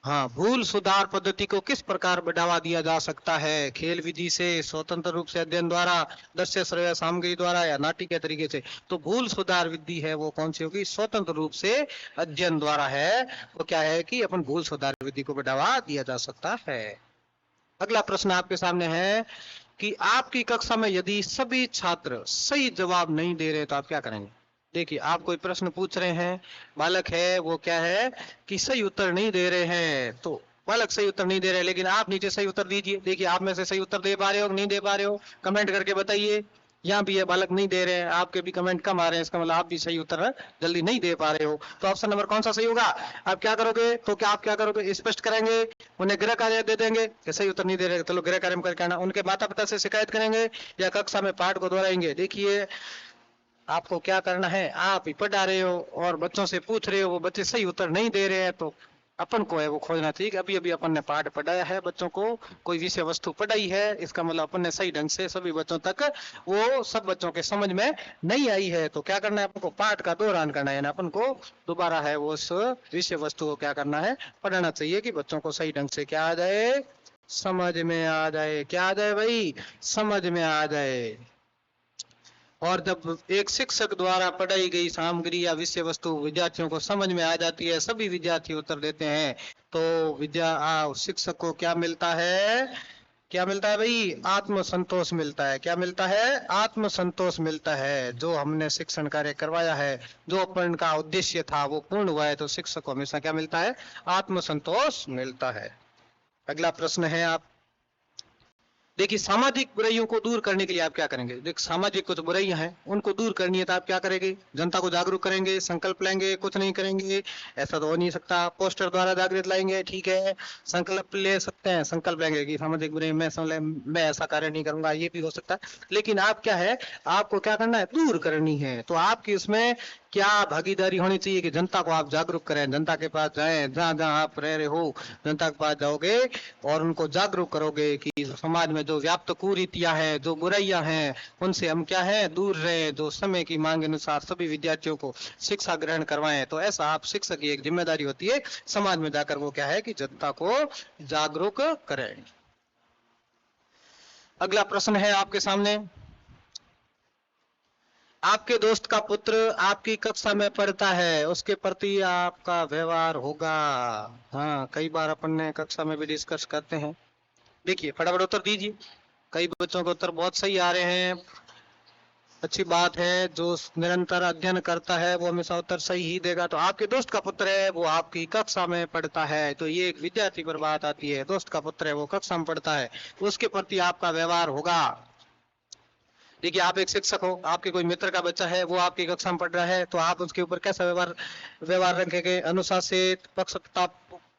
हाँ, भूल सुधार पद्धति को किस प्रकार बढ़ावा दिया जा सकता है। खेल विधि से, स्वतंत्र रूप से अध्ययन द्वारा, दृश्य श्रव्य सामग्री द्वारा या नाटक के तरीके से। तो भूल सुधार विधि है वो कौन सी होगी, स्वतंत्र रूप से अध्ययन द्वारा है। वो क्या है कि अपन भूल सुधार विधि को बढ़ावा दिया जा सकता है। अगला प्रश्न आपके सामने है कि आपकी कक्षा में यदि सभी छात्र सही जवाब नहीं दे रहे तो आप क्या करेंगे। देखिए, आप कोई प्रश्न पूछ रहे हैं, बालक है वो क्या है कि सही उत्तर नहीं दे रहे हैं। तो बालक सही उत्तर नहीं दे रहे, लेकिन आप नीचे सही उत्तर दीजिए। देखिए, आप में से सही उत्तर दे पा रहे हो नहीं दे पा रहे हो, कमेंट करके बताइए। यहाँ भी है, बालक नहीं दे रहे हैं, आपके भी कमेंट कम आ रहे हैं, इसका मतलब आप भी सही उत्तर जल्दी नहीं दे पा रहे हो। तो ऑप्शन नंबर कौन सा सही होगा, आप क्या करोगे, तो क्या आप क्या करोगे, स्पष्ट करेंगे, उन्हें गृह कार्य दे देंगे कि सही उत्तर नहीं दे रहे, चलो गृह कार्य करके आना, उनके माता पिता से शिकायत करेंगे या कक्षा में पाठ को दोहराएंगे। देखिए, आपको क्या करना है, आप ही पढ़ा रहे हो और बच्चों से पूछ रहे हो, वो बच्चे सही उत्तर नहीं दे रहे हैं, तो अपन को है वो खोजना चाहिए कि अभी अभी अपन ने पाठ पढ़ाया है, बच्चों को कोई विषय वस्तु पढ़ाई है, इसका मतलब अपन ने सही ढंग से सभी बच्चों तक वो सब बच्चों के समझ में नहीं आई है। तो क्या करना है, अपन को पाठ का दोहरान करना है, अपन को दोबारा है वो उस विषय वस्तु को क्या करना है, पढ़ाना चाहिए कि बच्चों को सही ढंग से क्या आ जाए, समझ में आ जाए। क्या आ जाए भाई, समझ में आ जाए। और जब एक शिक्षक द्वारा पढ़ाई गई सामग्री या विषय वस्तु विद्यार्थियों को समझ में आ जाती है, सभी विद्यार्थी उत्तर देते हैं, तो शिक्षक को क्या मिलता है, क्या मिलता है भाई, आत्म संतोष मिलता है। क्या मिलता है, आत्म संतोष मिलता है। जो हमने शिक्षण कार्य करवाया है, जो अपन का उद्देश्य था वो पूर्ण हुआ है, तो शिक्षक को हमेशा क्या मिलता है, आत्म संतोष मिलता है। अगला प्रश्न है, आप देखिए सामाजिक बुराइयों को दूर करने के लिए आप क्या करेंगे? देख सामाजिक कुछ बुराइयां हैं उनको दूर करनी है तो आप क्या करेंगे? जनता को जागरूक करेंगे, संकल्प लेंगे, कुछ नहीं करेंगे ऐसा तो हो नहीं सकता। पोस्टर द्वारा जागृत लाएंगे, ठीक है। संकल्प ले सकते हैं, संकल्प लेंगे कि सामाजिक बुराई मैं ऐसा कार्य नहीं करूंगा, ये भी हो सकता है। लेकिन आप क्या है, आपको क्या करना है? दूर करनी है। तो आपकी इसमें क्या भागीदारी होनी चाहिए कि जनता को आप जागरूक करें, जनता के पास जाएं, जहां जहां आप रह रहे हो जनता के पास जाओगे और उनको जागरूक करोगे कि समाज में जो व्याप्त कुरीतियां हैं, जो बुराइयां हैं, उनसे हम क्या है दूर रहे, जो समय की मांग अनुसार सभी विद्यार्थियों को शिक्षा ग्रहण करवाएं। तो ऐसा आप शिक्षक की एक जिम्मेदारी होती है समाज में जाकर वो क्या है कि जनता को जागरूक करें। अगला प्रश्न है आपके सामने, आपके दोस्त का पुत्र आपकी कक्षा में पढ़ता है, उसके प्रति आपका व्यवहार होगा। हाँ, कई बार अपन ने कक्षा में भी डिस्कस करते हैं। देखिए फटाफट उत्तर दीजिए। कई बच्चों के उत्तर बहुत सही आ रहे हैं, अच्छी बात है। जो निरंतर अध्ययन करता है वो हमेशा उत्तर सही ही देगा। तो आपके दोस्त का पुत्र है वो आपकी कक्षा में पढ़ता है, तो ये एक विद्यार्थी पर बात आती है। दोस्त का पुत्र है वो कक्षा में पढ़ता है, तो उसके प्रति आपका व्यवहार होगा। देखिए आप एक शिक्षक हो, आपके कोई मित्र का बच्चा है वो आपकी कक्षा में पढ़ रहा है, तो आप उसके ऊपर कैसा व्यवहार व्यवहार रखेंगे? अनुशासित,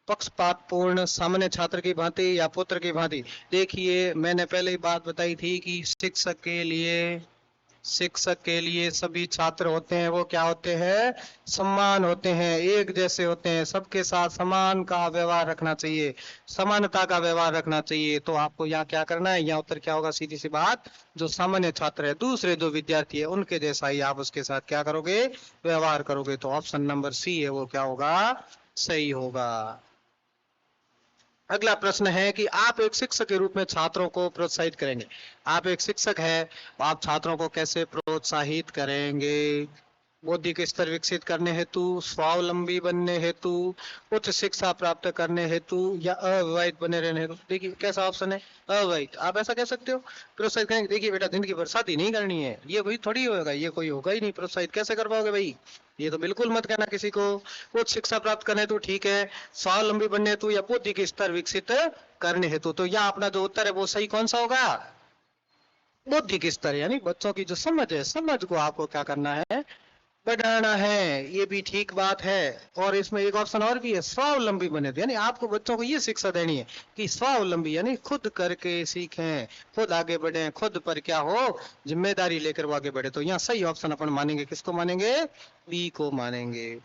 पक्षपातपूर्ण, सामान्य छात्र की भांति या पुत्र की भांति? देखिए मैंने पहले ही बात बताई थी कि शिक्षक के लिए सभी छात्र होते हैं वो क्या होते हैं? समान होते हैं, एक जैसे होते हैं, सबके साथ समान का व्यवहार रखना चाहिए, समानता का व्यवहार रखना चाहिए। तो आपको यहाँ क्या करना है? यहाँ उत्तर क्या होगा? सीधी सी बात, जो सामान्य छात्र है, दूसरे जो विद्यार्थी है उनके जैसा ही आप उसके साथ क्या करोगे? व्यवहार करोगे। तो ऑप्शन नंबर सी है वो क्या होगा? सही होगा। अगला प्रश्न है कि आप एक शिक्षक के रूप में छात्रों को प्रोत्साहित करेंगे। आप एक शिक्षक है, आप छात्रों को कैसे प्रोत्साहित करेंगे? बौद्धिक स्तर विकसित करने हेतु, स्वावलंबी बनने हेतु, उच्च शिक्षा प्राप्त करने हेतु या अविवाहित बने रहने हेतु? देखिए कैसा ऑप्शन है? अविवाहित। आप ऐसा कह सकते हो प्रोत्साहित करेंगे। देखिए बेटा जिंदगी भर शादी नहीं करनी है, ये कोई थोड़ी होगा, ये कोई होगा ही नहीं। प्रोत्साहित कैसे कर पाओगे भाई? ये तो बिल्कुल मत कहना किसी को। उच्च शिक्षा प्राप्त करने हेतु ठीक है, स्वावलंबी बनने हेतु या बौद्धिक स्तर विकसित करने हेतु। तो यहाँ अपना जो उत्तर है वो सही कौन सा होगा? बौद्धिक स्तर, यानी बच्चों की जो समझ है, समझ को आपको क्या करना है? बढ़ाना है। ये भी ठीक बात है। और इसमें एक ऑप्शन और भी है, स्वावलंबी बने थे, यानी आपको बच्चों को ये शिक्षा देनी है कि स्वावलंबी यानी खुद करके सीखें, खुद आगे बढ़े, खुद पर क्या हो जिम्मेदारी लेकर वो आगे बढ़े। तो यहाँ सही ऑप्शन अपन मानेंगे, किसको मानेंगे? बी को मानेंगे।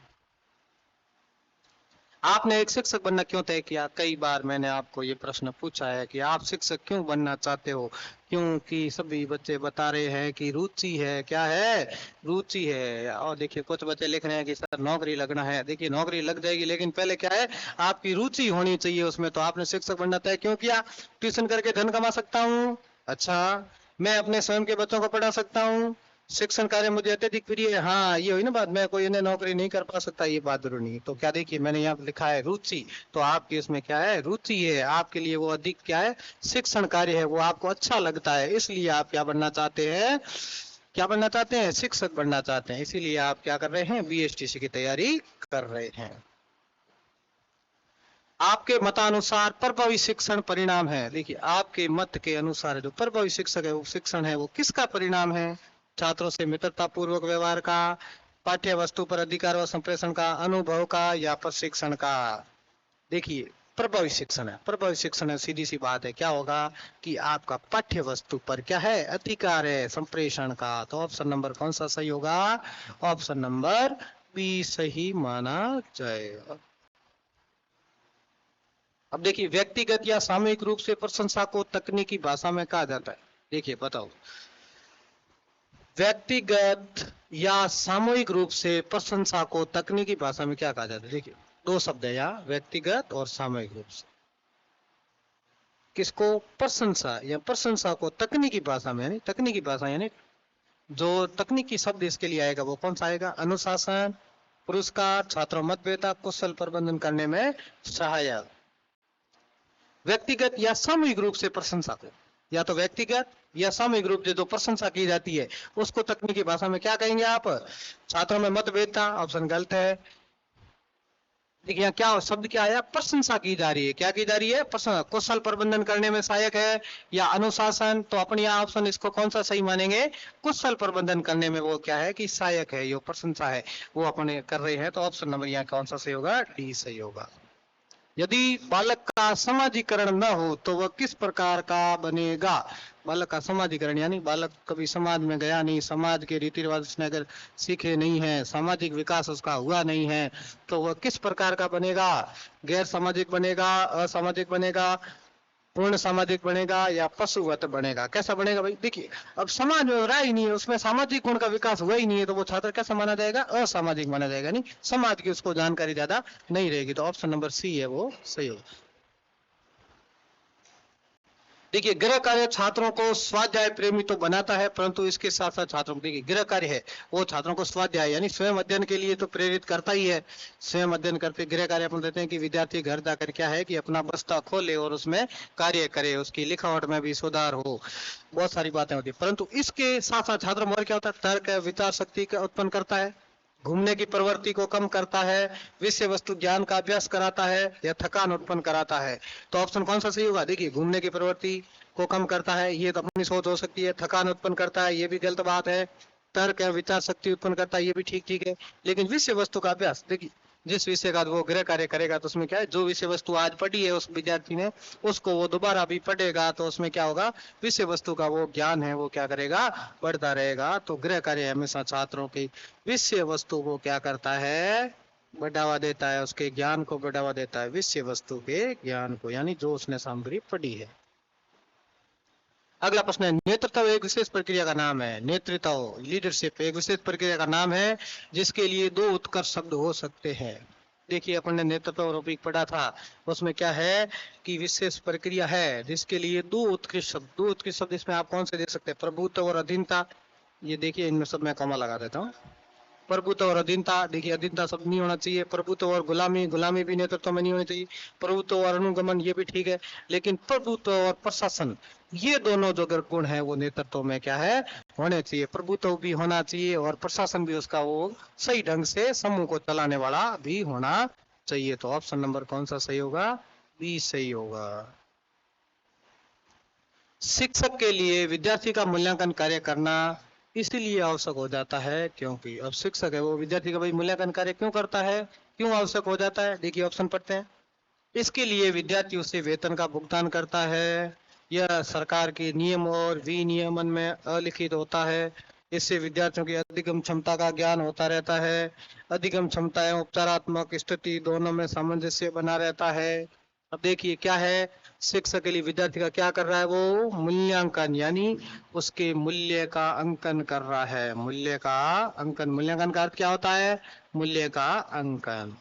आपने एक शिक्षक बनना क्यों तय किया? कई बार मैंने आपको ये प्रश्न पूछा है कि आप शिक्षक क्यों बनना चाहते हो? क्योंकि सभी बच्चे बता रहे हैं कि रुचि है। क्या है? रुचि है। और देखिए कुछ बच्चे लिख रहे हैं कि सर नौकरी लगना है। देखिए नौकरी लग जाएगी, लेकिन पहले क्या है, आपकी रुचि होनी चाहिए उसमें। तो आपने शिक्षक बनना तय क्यों किया? ट्यूशन करके धन कमा सकता हूँ, अच्छा मैं अपने स्वयं के बच्चों को पढ़ा सकता हूँ, शिक्षण कार्य मुझे अत्यधिक प्रिय है। हाँ ये हुई ना बात, मैं कोई इन्हें नौकरी नहीं कर पा सकता, ये बात जरूरी नहीं। तो क्या देखिए मैंने यहाँ लिखा है रुचि, तो आपकी इसमें क्या है? रुचि है। आपके लिए वो अधिक क्या है? शिक्षण कार्य है, वो आपको अच्छा लगता है, इसलिए आप क्या बनना चाहते हैं? क्या बनना चाहते हैं? शिक्षक बनना चाहते हैं। इसीलिए आप क्या कर रहे हैं? बीएसटीसी की तैयारी कर रहे हैं। आपके मतानुसार प्रभावी शिक्षण परिणाम है। देखिए आपके मत के अनुसार जो प्रभावी शिक्षक है वो शिक्षण है वो किसका परिणाम है? छात्रों से मित्रता पूर्वक व्यवहार का, पाठ्य वस्तु पर अधिकार व संप्रेषण का, अनुभव का या प्रशिक्षण का? देखिए प्रभावी शिक्षण है, प्रभावी शिक्षण है, सीधी सी बात है। क्या होगा कि आपका पाठ्य वस्तु पर क्या है? अधिकार है, संप्रेषण का। तो ऑप्शन नंबर कौन सा सही होगा? ऑप्शन नंबर बी सही माना जाएगा। अब देखिए व्यक्तिगत या सामूहिक रूप से प्रशंसा को तकनीकी भाषा में कहा जाता है। देखिए बताओ, व्यक्तिगत या सामूहिक रूप से प्रशंसा को तकनीकी भाषा में क्या कहा जाता है? देखिए दो शब्द है यहाँ, व्यक्तिगत और सामूहिक रूप से। किसको? प्रशंसा या प्रशंसा को तकनीकी भाषा में, यानी तकनीकी भाषा यानी जो तकनीकी शब्द इसके लिए आएगा वो कौन सा आएगा? अनुशासन, पुरस्कार, छात्रों मतभेदता, कुशल प्रबंधन करने में सहायक। व्यक्तिगत या सामूहिक रूप से प्रशंसा को, या तो व्यक्तिगत या सामूहिक रूप से जो प्रशंसा की जाती है उसको तकनीकी भाषा में क्या कहेंगे आप? छात्रों में मतभेदता, ऑप्शन गलत है। देखिए यहाँ क्या शब्द क्या आया, प्रशंसा की जा रही है, क्या की जा रही है, प्रशंसा। कुशल प्रबंधन करने में सहायक है या अनुशासन, तो अपने यहाँ ऑप्शन इसको कौन सा सही मानेंगे, कुशल प्रबंधन करने में वो क्या है कि सहायक है, ये प्रशंसा है वो अपने कर रहे हैं, तो ऑप्शन नंबर यहाँ कौन सा सही होगा, डी सही होगा। यदि बालक का समाजीकरण न हो तो वह किस प्रकार का बनेगा। बालक का समाजीकरण यानी बालक कभी समाज में गया नहीं, समाज के रीति रिवाज उसने अगर सीखे नहीं है, सामाजिक विकास उसका हुआ नहीं है, तो वह किस प्रकार का बनेगा, गैर सामाजिक बनेगा, असामाजिक बनेगा, पूर्ण सामाजिक बनेगा या पशुवत बनेगा। कैसा बनेगा भाई, देखिए अब समाज में रहा ही नहीं है, उसमें सामाजिक गुण का विकास हुआ ही नहीं है, तो वो छात्र कैसा माना जाएगा, असामाजिक माना जाएगा, नहीं समाज की उसको जानकारी ज्यादा नहीं रहेगी, तो ऑप्शन नंबर सी है वो सही होगा। देखिए गृह कार्य छात्रों को स्वाध्याय प्रेमी तो बनाता है, परंतु इसके साथ साथ छात्रों को, देखिए गृह कार्य है वो छात्रों को स्वाध्याय यानी स्वयं अध्ययन के लिए तो प्रेरित करता ही है, स्वयं अध्ययन करते। गृह कार्य अपन देते हैं कि विद्यार्थी घर जाकर क्या है कि अपना बस्ता खोले और उसमें कार्य करे, उसकी लिखावट में भी सुधार हो, बहुत सारी बातें होती है, परंतु इसके साथ साथ छात्रों में और क्या होता है, तर्क विचार शक्ति का उत्पन्न करता है, घूमने की प्रवृत्ति को कम करता है, विषय वस्तु ज्ञान का अभ्यास कराता है या थकान उत्पन्न कराता है, तो ऑप्शन कौन सा सही होगा। देखिए घूमने की प्रवृत्ति को कम करता है, ये तो अपनी सोच हो सकती है, थकान उत्पन्न करता है ये भी गलत बात है, तर्क या विचार शक्ति उत्पन्न करता है ये भी ठीक ठीक है, लेकिन विषय वस्तु का अभ्यास, देखिए जिस विषय का वो गृह कार्य करेगा तो उसमें क्या है, जो विषय वस्तु आज पढ़ी है उस विद्यार्थी ने उसको वो दोबारा भी पढ़ेगा, तो उसमें क्या होगा, विषय वस्तु का वो ज्ञान है वो क्या करेगा, बढ़ता रहेगा। तो गृह कार्य हमेशा छात्रों की विषय वस्तु को क्या करता है, बढ़ावा देता है, उसके ज्ञान को बढ़ावा देता है, विषय वस्तु के ज्ञान को, यानी जो उसने सामग्री पढ़ी है। अगला प्रश्न है, नेतृत्व एक विशेष प्रक्रिया का नाम है। नेतृत्व लीडरशिप एक विशेष प्रक्रिया का नाम है जिसके लिए दो उत्कर्ष शब्द हो सकते हैं। देखिए अपन ने नेतृत्व और रूपिक पढ़ा था, उसमें क्या है कि विशेष प्रक्रिया है जिसके लिए दो उत्कृष्ट शब्द, दो उत्कृष्ट शब्द इसमें आप कौन से देख सकते हैं, प्रभुत्व और अधीनता। ये देखिए इनमें सब मैं कॉमा लगा देता हूँ। प्रभुत्व और अधीनता, देखिए अधीनता शब्द नहीं होना चाहिए, प्रभुत्व और गुलामी, गुलामी भी नेतृत्व में नहीं होनी चाहिए, प्रभुत्व और अनुगमन ये भी ठीक है, लेकिन प्रभुत्व और प्रशासन ये दोनों जो अगर गुण है वो नेतृत्व में क्या है, होने चाहिए। प्रभुत्व भी होना चाहिए और प्रशासन भी उसका वो सही ढंग से समूह को चलाने वाला भी होना चाहिए, तो ऑप्शन नंबर कौन सा सही होगा, बी सही होगा। शिक्षक के लिए विद्यार्थी का मूल्यांकन कार्य करना इसलिए आवश्यक हो जाता है क्योंकि, अब शिक्षक है वो विद्यार्थी का भाई मूल्यांकन कार्य क्यों करता है, क्यों आवश्यक हो जाता है, देखिए ऑप्शन पढ़ते हैं। इसके लिए विद्यार्थी उसे वेतन का भुगतान करता है, यह सरकार के नियम और विनियमन में अलिखित होता है, इससे विद्यार्थियों की अधिगम क्षमता का ज्ञान होता रहता है, अधिगम क्षमता एवं उपचारात्मक स्थिति दोनों में सामंजस्य बना रहता है। अब देखिए क्या है, शिक्षक के लिए विद्यार्थी का क्या कर रहा है, वो मूल्यांकन यानी उसके मूल्य का अंकन कर रहा है, मूल्य का अंकन, मूल्यांकन का अर्थ क्या होता है, मूल्य का अंकन,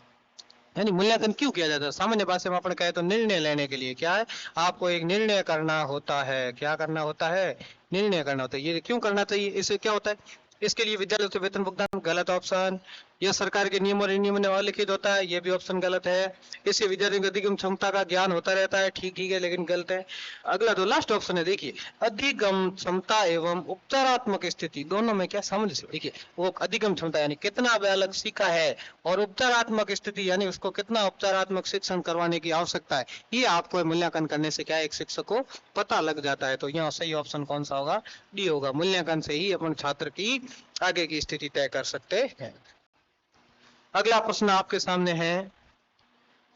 यानी मूल्यांकन क्यों किया जाता है, सामान्य भाषा में अपन कहे तो निर्णय लेने के लिए, क्या है आपको एक निर्णय करना होता है, क्या करना होता है, निर्णय करना होता है, ये क्यों करना चाहिए, इससे क्या होता है, इसके लिए विद्यालय से वेतन भुगतान, गलत ऑप्शन। यह सरकार के नियम और नियम में अलिखित होता है, ये भी ऑप्शन गलत है। इससे विद्यार्थियों की अधिगम क्षमता का ज्ञान होता रहता है, ठीक ठीक है लेकिन गलत है। अगला जो लास्ट ऑप्शन है देखिए, अधिगम क्षमता एवं उपचारात्मक स्थिति दोनों में क्या सामंजस्य, देखिए वो अधिगम क्षमता यानी कितना बालक सीखा है और उपचारात्मक स्थिति यानी उसको कितना उपचारात्मक शिक्षण करवाने की आवश्यकता है, ये आपको मूल्यांकन करने से क्या एक शिक्षक को पता लग जाता है, तो यहाँ सही ऑप्शन कौन सा होगा, डी होगा। मूल्यांकन से ही अपन छात्र की आगे की स्थिति तय कर सकते हैं। अगला प्रश्न आपके सामने है,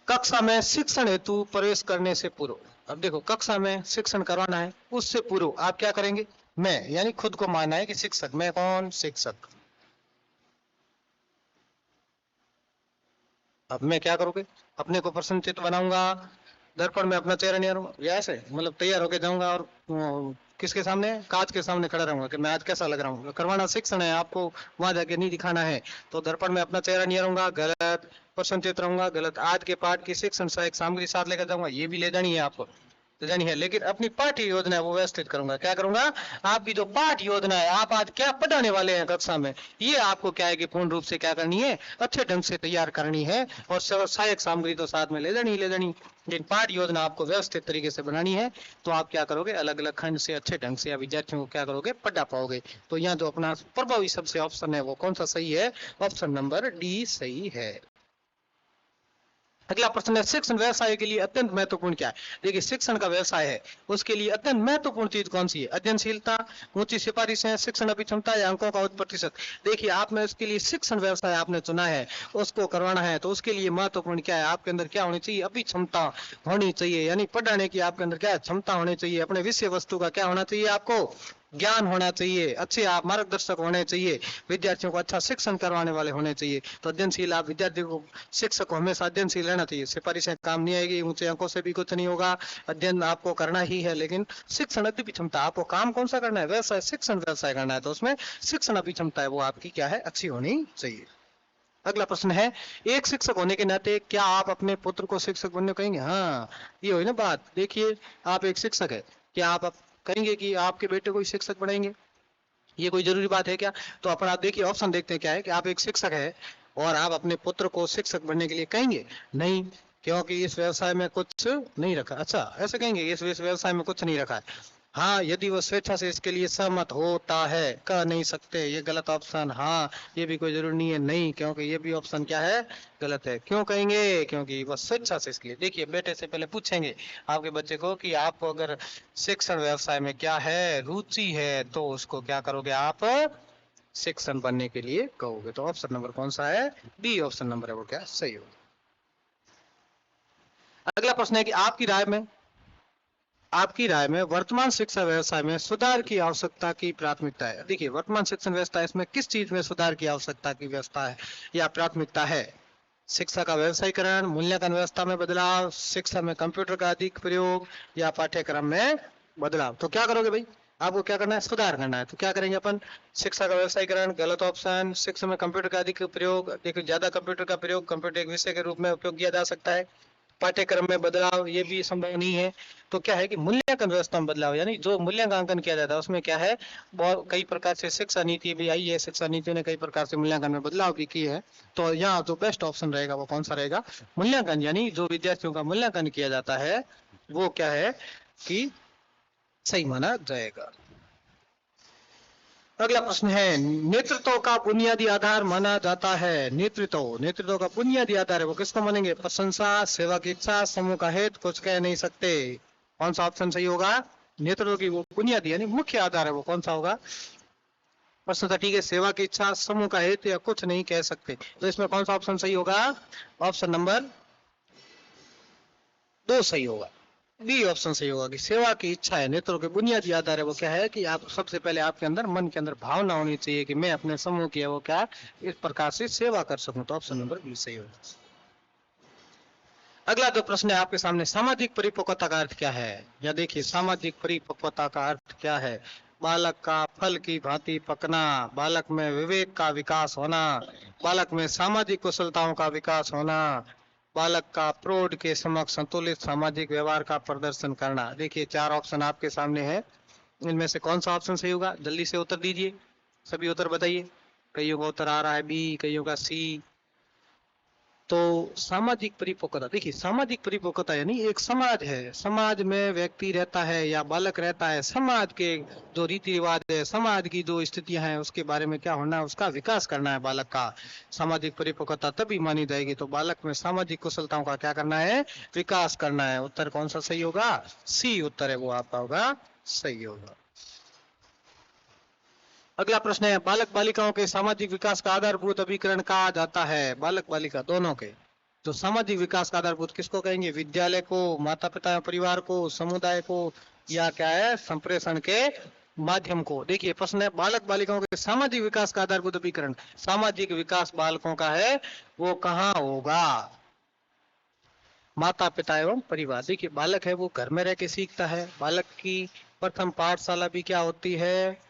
कक्षा में शिक्षण हेतु प्रवेश करने से पूर्व, अब देखो कक्षा में शिक्षण करवाना है उससे पूर्व आप क्या करेंगे, मैं यानी खुद को मानना है कि शिक्षक, मैं कौन, शिक्षक, अब मैं क्या करूंगे, अपने को प्रसन्नचित्त बनाऊंगा, दर्पण में अपना चेहरा निहारूंगा, या ऐसे मतलब तैयार होके जाऊंगा और किसके सामने, कांच के सामने खड़ा रहूंगा कि मैं आज कैसा लग रहा हूँ, करवाना शिक्षण है, आपको वहां जाके नहीं दिखाना है, तो दर्पण में अपना चेहरा निहारूंगा, गलत, प्रसन्नचित्त रहूंगा, गलत, आज के पाठ की शिक्षण सहायक सामग्री साथ लेकर जाऊंगा, ये भी ले जानी है आपको, ले जानी है, लेकिन अपनी पाठ्य योजना है वो व्यवस्थित करूंगा, क्या करूंगा, आपकी जो पाठ्य योजना है आप आज क्या पढ़ाने वाले हैं कक्षा में, ये आपको क्या है कि पूर्ण रूप से क्या करनी है, अच्छे ढंग से तैयार करनी है, और सहायक सामग्री तो साथ में ले जानी, लेकिन पाठ्य योजना आपको व्यवस्थित तरीके से बनानी है, तो आप क्या करोगे, अलग अलग खंड से अच्छे ढंग से विद्यार्थियों को क्या करोगे, पढ़ा पाओगे। तो यहाँ जो अपना प्रभावी सबसे ऑप्शन है वो कौन सा सही है, ऑप्शन नंबर डी सही है। अगला प्रश्न है, शिक्षण व्यवसाय के लिए अत्यंत महत्वपूर्ण क्या है? देखिए, शिक्षण का व्यवसाय है, उसके लिए अत्यंत महत्वपूर्ण चीज कौन सी है? अध्ययनशीलता, ऊंची सिफारिशें, शिक्षण अभिक्षमता या अंकों का उच्च प्रतिशत? देखिए, आपने उसके लिए शिक्षण व्यवसाय आपने चुना है, उसको करवाना है, तो उसके लिए महत्वपूर्ण क्या है? आपके अंदर क्या होनी चाहिए? अभिक्षमता होनी चाहिए, यानी पढ़ने की आपके अंदर क्या है? क्षमता होनी चाहिए। अपने विषय वस्तु का क्या होना चाहिए? आपको ज्ञान होना चाहिए, अच्छे आप मार्गदर्शक होने चाहिए, विद्यार्थियों को अच्छा शिक्षण करवाने वाले होने चाहिए। तो अध्ययनशील आप विद्यार्थियों को, शिक्षक को हमेशा अध्ययनशील रहना चाहिए। सिफारिशें काम नहीं आएगी, ऊंचे अंकों से भी कुछ नहीं होगा, अध्ययन आपको करना ही है, लेकिन शिक्षण अति क्षमता, आपको काम कौन सा करना है? व्यवसाय, शिक्षण व्यवसाय करना है, तो उसमें शिक्षण अति क्षमता है वो आपकी क्या है? अच्छी होनी चाहिए। अगला प्रश्न है, एक शिक्षक होने के नाते क्या आप अपने पुत्र को शिक्षक बनने को कहेंगे? हाँ, ये हुई ना बात। देखिए, आप एक शिक्षक है, क्या आप कहेंगे कि आपके बेटे को ही शिक्षक बनाएंगे? ये कोई जरूरी बात है क्या? तो अपन आप देखिए, ऑप्शन देखते हैं क्या है कि आप एक शिक्षक है और आप अपने पुत्र को शिक्षक बनने के लिए कहेंगे? नहीं, क्योंकि इस व्यवसाय में कुछ नहीं रखा। अच्छा, ऐसे कहेंगे, इस व्यवसाय में कुछ नहीं रखा है। हाँ, यदि वो स्वेच्छा से इसके लिए सहमत होता है, कह नहीं सकते, ये गलत ऑप्शन। हाँ, ये भी कोई जरूरी नहीं है, नहीं, क्योंकि ये भी ऑप्शन क्या है? गलत है। क्यों कहेंगे? क्योंकि वो स्वेच्छा से इसके लिए। देखिए, बेटे से पहले पूछेंगे आपके बच्चे को कि आपको अगर शिक्षण व्यवसाय में क्या है? रुचि है, तो उसको क्या करोगे आप? शिक्षण बनने के लिए कहोगे। तो ऑप्शन नंबर कौन सा है? बी ऑप्शन नंबर है वो क्या सही होगा। अगला प्रश्न है कि आपकी राय में वर्तमान शिक्षा व्यवसाय में सुधार की आवश्यकता की प्राथमिकता है। देखिए, वर्तमान शिक्षण व्यवस्था, इसमें किस चीज में सुधार की आवश्यकता की व्यवस्था है या प्राथमिकता है? शिक्षा का व्यवसायीकरण, मूल्यांकन व्यवस्था में बदलाव, शिक्षा में कंप्यूटर का अधिक प्रयोग या पाठ्यक्रम में बदलाव? तो क्या करोगे भाई? आपको क्या करना है? सुधार करना है। तो क्या करेंगे अपन? शिक्षा का व्यवसायीकरण गलत ऑप्शन, शिक्षा में कंप्यूटर का अधिक प्रयोग, देखिए ज्यादा कंप्यूटर का प्रयोग, कंप्यूटर एक विषय के रूप में उपयोग किया जा सकता है, पाठ्यक्रम में बदलाव, ये भी संभव नहीं है। तो क्या है कि मूल्यांकन व्यवस्था में बदलाव, यानी जो मूल्यांकन किया जाता है उसमें क्या है? बहुत कई प्रकार से शिक्षा नीति भी आई है, शिक्षा नीति ने कई प्रकार से मूल्यांकन में बदलाव भी किए हैं। तो यहाँ जो बेस्ट ऑप्शन रहेगा वो कौन सा रहेगा? मूल्यांकन, यानी जो विद्यार्थियों का मूल्यांकन किया जाता है वो क्या है कि सही माना जाएगा। अगला प्रश्न है, नेतृत्व का बुनियादी आधार माना जाता है। नेतृत्व का बुनियादी आधार है वो किसको मानेंगे? प्रशंसा, सेवा की इच्छा, समूह का हित, कुछ कह नहीं सकते। कौन सा ऑप्शन सही होगा? नेतृत्व की वो बुनियादी यानी मुख्य आधार है वो कौन सा होगा? प्रशंसा, ठीक है, सेवा की इच्छा, समूह का हित या कुछ नहीं कह सकते। तो इसमें कौन सा ऑप्शन सही होगा? ऑप्शन नंबर 2 सही होगा, बी ऑप्शन सही होगा कि सेवा की इच्छा है। नेतृत्व के बुनियादी आधार है वो क्या है कि आप सबसे पहले आपके अंदर, मन के अंदर भावना होनी चाहिए कि मैं अपने समूह की है वो क्या इस प्रकार से सेवा कर सकूं। तो ऑप्शन नंबर बी सही होगा। अगला जो प्रश्न है आपके सामने, सामाजिक परिपक्वता का अर्थ क्या है? या देखिए, सामाजिक परिपक्वता का अर्थ क्या है? बालक का फल की भांति पकना, बालक में विवेक का विकास होना, बालक में सामाजिक कुशलताओं का विकास होना, बालक का प्रौढ़ के समक्ष संतुलित सामाजिक व्यवहार का प्रदर्शन करना। देखिए, 4 ऑप्शन आपके सामने है, इनमें से कौन सा ऑप्शन सही होगा? जल्दी से उत्तर दीजिए, सभी उत्तर बताइए। कईयों का उत्तर आ रहा है बी, कईयों का सी। तो सामाजिक परिपक्वता, देखिए सामाजिक परिपक्वता यानी एक समाज है, समाज में व्यक्ति रहता है या बालक रहता है, समाज के जो रीति रिवाज है, समाज की जो स्थितियां हैं उसके बारे में क्या होना है? उसका विकास करना है बालक का। सामाजिक परिपक्वता तभी मानी जाएगी तो बालक में सामाजिक कुशलताओं का क्या करना है? विकास करना है। उत्तर कौन सा सही होगा? सी उत्तर है वो आपका होगा सही होगा। अगला प्रश्न है, बालक बालिकाओं के सामाजिक विकास का आधारभूत अभिकरण कहा जाता है। बालक बालिका दोनों के जो सामाजिक विकास का आधारभूत किसको कहेंगे? विद्यालय को, माता पिता परिवार को, समुदाय को, या क्या है संप्रेषण के माध्यम को? देखिए, प्रश्न है, बालक बालिकाओं के सामाजिक विकास का आधारभूत अभिकरण, सामाजिक विकास बालकों का है वो कहाँ होगा? माता पिता एवं परिवार। देखिए, बालक है वो घर में रह के सीखता है, बालक की प्रथम पाठशाला भी क्या होती है?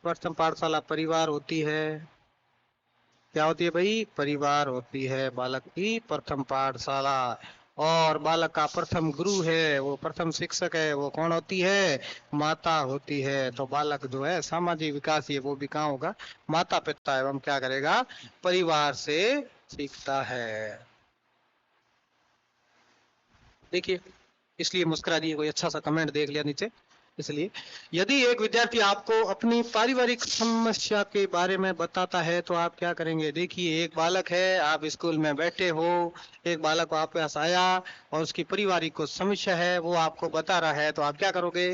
प्रथम पाठशाला परिवार होती है। क्या होती है भाई? परिवार होती है बालक की प्रथम पाठशाला। और बालक का प्रथम गुरु है, वो प्रथम शिक्षक है, वो कौन होती है? माता होती है। तो बालक जो है सामाजिक विकास ये वो भी कहाँ होगा? माता पिता एवं क्या करेगा? परिवार से सीखता है। देखिए, इसलिए मुस्कुरा दिए, कोई अच्छा सा कमेंट देख लिया नीचे। इसलिए यदि एक विद्यार्थी आपको अपनी पारिवारिक समस्या के बारे में बताता है तो आप क्या करेंगे? देखिए, एक बालक है, आप स्कूल में बैठे हो, एक बालक आपके पास आया और उसकी पारिवारिक को समस्या है, वो आपको बता रहा है, तो आप क्या करोगे?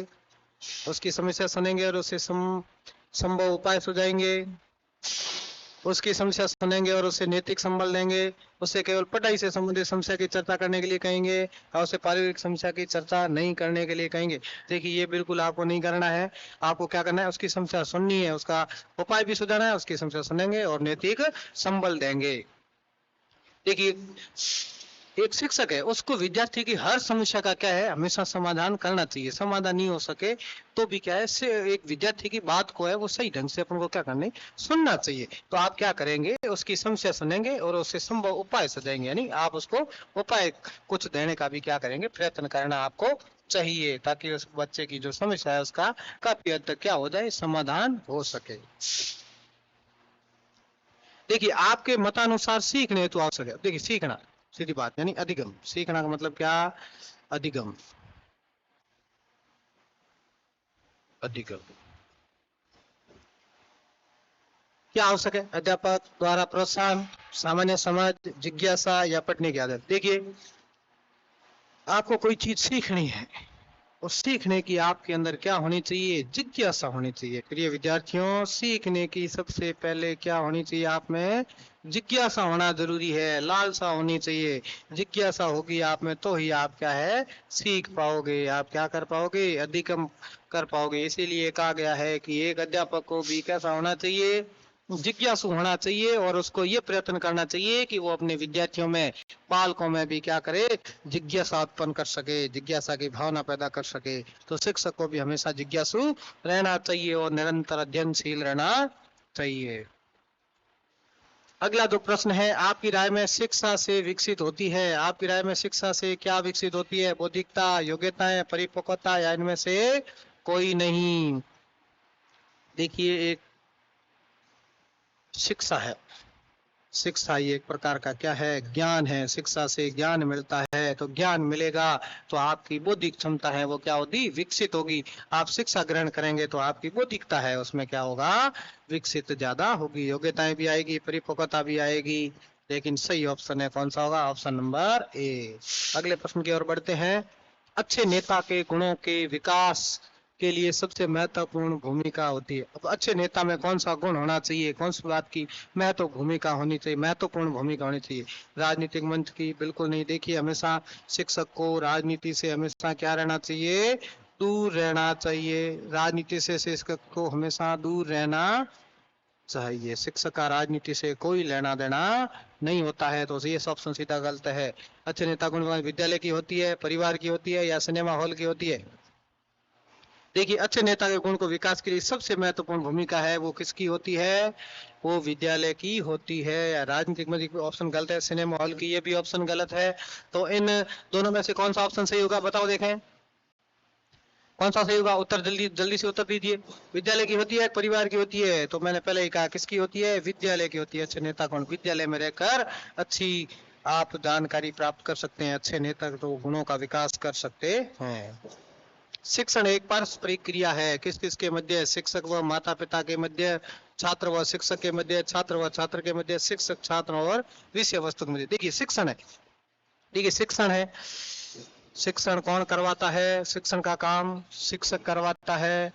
उसकी समस्या सुनेंगे और उससे संभव उपाय सुझाएंगे, उसकी समस्या सुनेंगे और उसे नैतिक संबल देंगे, उससे केवल पढ़ाई से संबंधित समस्या की चर्चा करने के लिए कहेंगे और उसे पारिवारिक समस्या की चर्चा नहीं करने के लिए कहेंगे। देखिए, ये बिल्कुल आपको नहीं करना है। आपको क्या करना है? उसकी समस्या सुननी है, उसका उपाय भी सुझाना है, उसकी समस्या सुनेंगे और नैतिक संबल देंगे। देखिए, एक शिक्षक है, उसको विद्यार्थी की हर समस्या का क्या है, हमेशा समाधान करना चाहिए। समाधान नहीं हो सके तो भी क्या है, एक विद्यार्थी की बात को है वो सही ढंग से अपन को क्या करना, सुनना चाहिए। तो आप क्या करेंगे? उसकी समस्या सुनेंगे और उससे संभव उपाय सुझाएंगे, यानी आप उसको उपाय कुछ देने का भी क्या करेंगे, प्रयत्न करना आपको चाहिए, ताकि उस बच्चे की जो समस्या है उसका काफी हद तक क्या हो जाए, समाधान हो सके। देखिए, आपके मतानुसार सीखने हेतु आवश्यक है। देखिए, सीखना सीधी बात, यानी अधिगम। सीखना का मतलब क्या? अधिगम। अधिगम क्या आवश्यक है? अध्यापक द्वारा प्रोत्साहन, सामान्य समझ, जिज्ञासा या पढ़ने की आदत। देखिए, आपको कोई चीज सीखनी है, और सीखने की आपके अंदर क्या होनी चाहिए? जिज्ञासा होनी चाहिए। प्रिय विद्यार्थियों, सीखने की सबसे पहले क्या होनी चाहिए? आप में जिज्ञासा होना जरूरी है, लालसा होनी चाहिए। जिज्ञासा होगी आप में तो ही आप क्या है, सीख पाओगे। आप क्या कर पाओगे? अधिगम कर पाओगे। इसीलिए कहा गया है कि एक अध्यापक को भी कैसा होना चाहिए? जिज्ञासु होना चाहिए, और उसको ये प्रयत्न करना चाहिए कि वो अपने विद्यार्थियों में, बालकों में भी क्या करे, जिज्ञासा उत्पन्न कर सके, जिज्ञासा की भावना पैदा कर सके। तो शिक्षक को भी हमेशा जिज्ञासु रहना चाहिए और निरंतर अध्ययनशील रहना चाहिए। अगला जो प्रश्न है, आपकी राय में शिक्षा से विकसित होती है, आपकी राय में शिक्षा से क्या विकसित होती है? बौद्धिकता, योग्यताएं, परिपक्वता, या इनमें से कोई नहीं? देखिए, एक शिक्षा है, शिक्षा ये एक प्रकार का क्या है, ज्ञान है। शिक्षा से ज्ञान मिलता है, तो ज्ञान मिलेगा तो आपकी बौद्धिक क्षमता है वो क्या होगी, विकसित होगी। आप शिक्षा ग्रहण करेंगे तो आपकी बौद्धिकता है उसमें क्या होगा, विकसित ज्यादा होगी। योग्यताएं भी आएगी, परिपक्वता भी आएगी। लेकिन सही ऑप्शन है कौन सा होगा? Option number A. अगले प्रश्न की ओर बढ़ते हैं। अच्छे नेता के गुणों के विकास के लिए सबसे महत्वपूर्ण भूमिका होती है। अब अच्छे नेता में कौन सा गुण होना चाहिए, कौन सी बात की महत्व भूमिका होनी चाहिए, महत्वपूर्ण भूमिका होनी चाहिए? राजनीतिक मंच की? बिल्कुल नहीं। देखिए, हमेशा शिक्षक को राजनीति से हमेशा क्या रहना चाहिए, दूर रहना चाहिए। राजनीति से शिक्षक को हमेशा दूर रहना चाहिए। शिक्षक का राजनीति से कोई लेना देना नहीं होता है। तो ये ऑप्शन सीधा गलत है। अच्छे नेता गुण विद्यालय की होती है, परिवार की होती है, या सिनेमा हॉल की होती है? देखिए, अच्छे नेता के गुण को विकास के लिए सबसे महत्वपूर्ण भूमिका है वो किसकी होती है? वो विद्यालय की होती है। या राजनीतिक में ऑप्शन गलत है, सिनेमा हॉल की ये भी ऑप्शन गलत है। तो इन दोनों में से कौन सा ऑप्शन सही होगा, बताओ देखें कौन सा सही होगा? उत्तर जल्दी जल्दी से उत्तर दीजिए। विद्यालय की होती है, परिवार की होती है? तो मैंने पहले ही कहा किसकी होती है, विद्यालय की होती है। अच्छे नेता कौन? विद्यालय में रहकर अच्छी आप जानकारी प्राप्त कर सकते हैं। अच्छे नेता तो गुणों का विकास कर सकते हैं। शिक्षण एक पारस्परिक क्रिया है, किस किस के मध्य? शिक्षक व माता पिता के मध्य, छात्र व शिक्षक के मध्य, छात्र व छात्र के मध्य, शिक्षक छात्र और विषय वस्तु के मध्य। देखिए, शिक्षण है, देखिए शिक्षण है। शिक्षण कौन करवाता है? शिक्षण का काम शिक्षक करवाता है।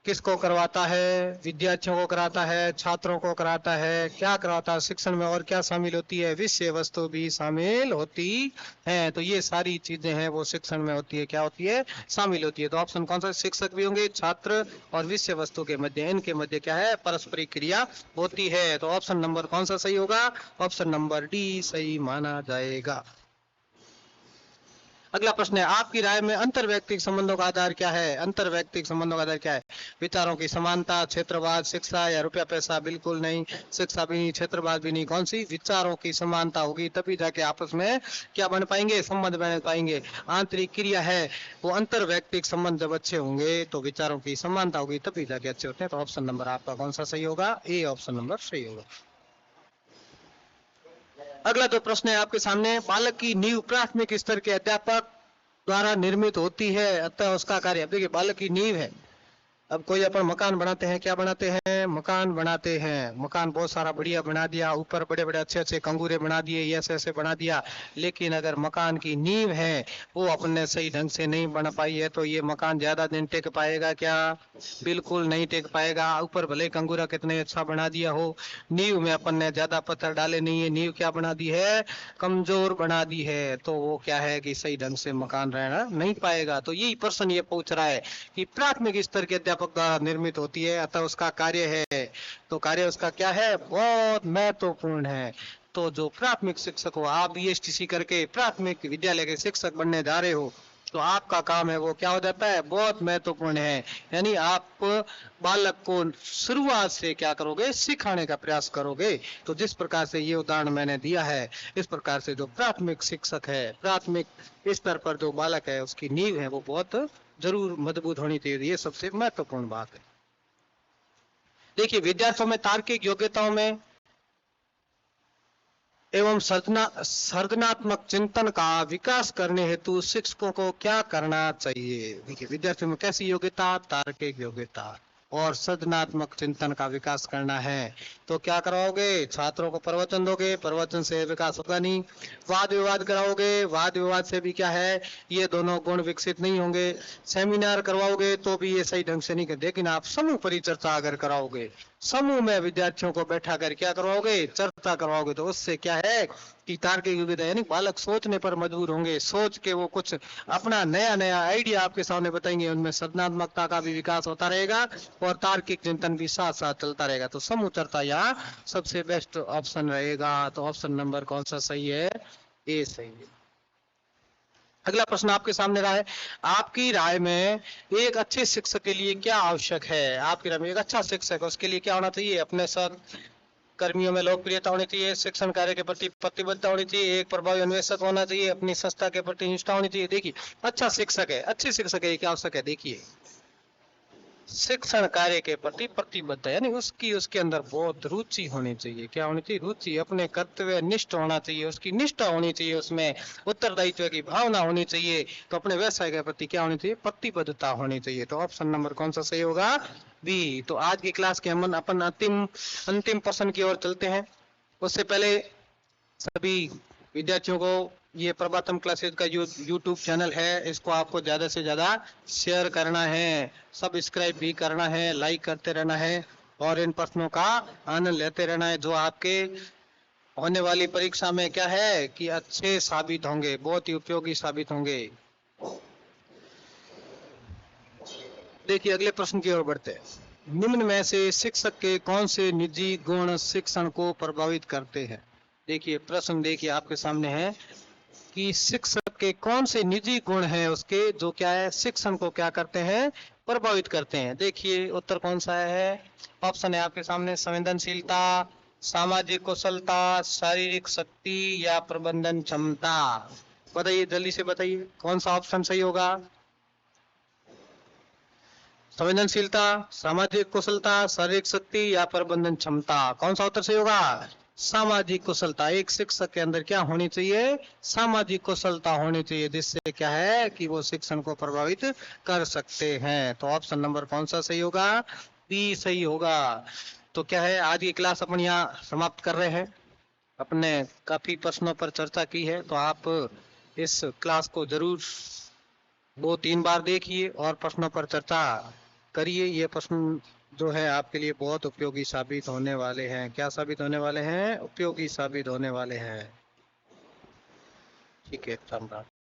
किसको करवाता है? विद्यार्थियों को कराता है, छात्रों को कराता है। क्या करवाता है शिक्षण में? और क्या शामिल होती है? विषय वस्तु भी शामिल होती है। तो ये सारी चीजें हैं वो शिक्षण में होती है, क्या होती है, शामिल होती है। तो ऑप्शन कौन सा? शिक्षक भी होंगे, छात्र और विषय वस्तु के मध्य, इनके मध्य क्या है, पारस्परिक क्रिया होती है। तो ऑप्शन नंबर कौन सा सही होगा? ऑप्शन नंबर डी सही माना जाएगा। अगला प्रश्न है, आपकी राय में अंतर व्यक्तिक संबंधों का आधार क्या है? अंतर व्यक्तिक संबंधों का आधार क्या है? विचारों की समानता, क्षेत्रवाद, शिक्षा, या रुपया पैसा? बिल्कुल नहीं, शिक्षा भी नहीं, क्षेत्रवाद भी नहीं। कौन सी? विचारों की समानता होगी तभी जाके आपस में क्या बन पाएंगे, संबंध बन पाएंगे। आंतरिक क्रिया है वो अंतर व्यक्तिक संबंध जब अच्छे होंगे तो विचारों की समानता होगी तभी जाके अच्छे होते हैं। तो ऑप्शन नंबर आपका कौन सा सही होगा? ए ऑप्शन नंबर सही होगा। अगला जो प्रश्न है आपके सामने, बालक की नींव प्राथमिक स्तर के अध्यापक द्वारा निर्मित होती है, अतः उसका कार्य। अब देखिए बालक की नींव है। अब कोई अपन मकान बनाते हैं, क्या बनाते हैं? मकान बनाते हैं। मकान बहुत सारा बढ़िया बना दिया, ऊपर बड़े बड़े अच्छे अच्छे कंगूरे बना दिए, ऐसे ऐसे बना दिया, लेकिन अगर मकान की नींव है वो अपने सही ढंग से नहीं बना पाई है तो ये मकान ज्यादा दिन टिक पाएगा क्या? बिल्कुल नहीं टिक पाएगा। ऊपर भले कंगूरा कितने अच्छा बना दिया हो, नींव में अपन ने ज्यादा पत्थर डाले नहीं है, नींव क्या बना दी है? कमजोर बना दी है, तो वो क्या है कि सही ढंग से मकान रहना नहीं पाएगा। तो यही प्रश्न ये पूछ रहा है कि प्राथमिक स्तर के अध्यापक द्वारा निर्मित होती है, अतः उसका कार्य है। तो कार्य उसका क्या है? बहुत महत्वपूर्ण है। तो जो प्राथमिक शिक्षक हो, आप बीएसटीसी करके प्राथमिक विद्यालय के शिक्षक बनने जा रहे हो, तो आपका काम है वो क्या हो जाता है? बहुत महत्वपूर्ण है। यानी आप बालक को शुरुआत से क्या करोगे? सिखाने का प्रयास करोगे। तो जिस प्रकार से ये उदाहरण मैंने दिया है, इस प्रकार से जो प्राथमिक शिक्षक है, प्राथमिक स्तर पर जो बालक है, उसकी नींव है वो बहुत जरूर मजबूत होनी चाहिए। ये सबसे महत्वपूर्ण बात है। देखिए विद्यार्थियों में तार्किक योग्यताओं में एवं सर्जनात्मक चिंतन का विकास करने हेतु शिक्षकों को क्या करना चाहिए? देखिए विद्यार्थियों में कैसी योग्यता? तार्किक योग्यता और सृजनात्मक चिंतन का विकास करना है। तो क्या कराओगे? छात्रों को प्रवचन दोगे, प्रवचन से विकास होगा नहीं। वाद विवाद कराओगे, वाद विवाद से भी क्या है? ये दोनों गुण विकसित नहीं होंगे। सेमिनार करवाओगे तो भी ये सही ढंग से नहीं कर। लेकिन आप समूह परिचर्चा अगर कराओगे, समूह में विद्यार्थियों को बैठा कर क्या करवाओगे? चर्चा करवाओगे, तो उससे क्या है कि तार्किक योग्यता, यानी बालक सोचने पर मजबूर होंगे, सोच के वो कुछ अपना नया नया आइडिया आपके सामने बताएंगे, उनमें सृजनात्मकता का भी विकास होता रहेगा और तार्किक चिंतन भी साथ साथ चलता रहेगा। तो समूह चर्चा यहाँ सबसे बेस्ट ऑप्शन रहेगा। तो ऑप्शन नंबर कौन सा सही है? ए सही है। अगला प्रश्न आपके सामने रहा है, आपकी राय में एक अच्छे शिक्षक के लिए क्या आवश्यक है? आपकी राय में एक अच्छा शिक्षक उसके लिए क्या होना चाहिए? अपने साथ कर्मियों में लोकप्रियता होनी चाहिए, शिक्षण कार्य के प्रति प्रतिबद्धता होनी चाहिए, एक प्रभावी अन्वेषक होना चाहिए, अपनी संस्था के प्रति निष्ठा होनी चाहिए। देखिए अच्छा शिक्षक है, अच्छे शिक्षक है क्या आवश्यक है? देखिए शिक्षण कार्य के प्रति प्रतिबद्ध, यानी उसकी उसके अंदर बहुत रुचि होनी चाहिए। क्या होनी चाहिए? रुचि। अपने कर्तव्य निष्ठ होना चाहिए, उसकी निष्ठा होनी चाहिए, उसमें उत्तरदायित्व की भावना होनी चाहिए। तो अपने व्यवसाय के प्रति क्या होनी चाहिए? प्रतिबद्धता होनी चाहिए। तो ऑप्शन नंबर कौन सा सही होगा? बी। तो आज की क्लास के हम अपन अंतिम अंतिम प्रश्न की ओर चलते हैं। उससे पहले सभी विद्यार्थियों को ये प्रभातम क्लासेज का यूट्यूब चैनल है, इसको आपको ज्यादा से ज्यादा शेयर करना है, सब्सक्राइब भी करना है, लाइक करते रहना है और इन प्रश्नों का आनंद लेते रहना है, जो आपके होने वाली परीक्षा में क्या है कि अच्छे साबित होंगे, बहुत ही उपयोगी साबित होंगे। देखिए अगले प्रश्न की ओर बढ़ते हैं। निम्न में से शिक्षक के कौन से निजी गुण शिक्षण को प्रभावित करते हैं? देखिए प्रश्न देखिए आपके सामने है कि शिक्षक के कौन से निजी गुण हैं उसके जो क्या है शिक्षण को क्या करते हैं? प्रभावित करते हैं। देखिए उत्तर कौन सा है? ऑप्शन है आपके सामने, संवेदनशीलता, सामाजिक कुशलता, शारीरिक शक्ति या प्रबंधन क्षमता। बताइए जल्दी से बताइए कौन सा ऑप्शन सही होगा? संवेदनशीलता, सामाजिक कुशलता, शारीरिक शक्ति या प्रबंधन क्षमता। कौन सा उत्तर सही होगा? सामाजिक कुशलता। एक शिक्षक के अंदर क्या होनी चाहिए? सामाजिक कुशलता होनी चाहिए, जिससे क्या है कि वो शिक्षण को प्रभावित कर सकते हैं। तो ऑप्शन नंबर कौन सा सही होगा? बी सही होगा। तो क्या है आज की क्लास अपन यहाँ समाप्त कर रहे हैं। अपने काफी प्रश्नों पर चर्चा की है, तो आप इस क्लास को जरूर 2-3 बार देखिए और प्रश्नों पर चर्चा करिए। ये प्रश्न जो है आपके लिए बहुत उपयोगी साबित होने वाले हैं। क्या साबित होने वाले हैं? उपयोगी साबित होने वाले हैं। ठीक है, धन्यवाद।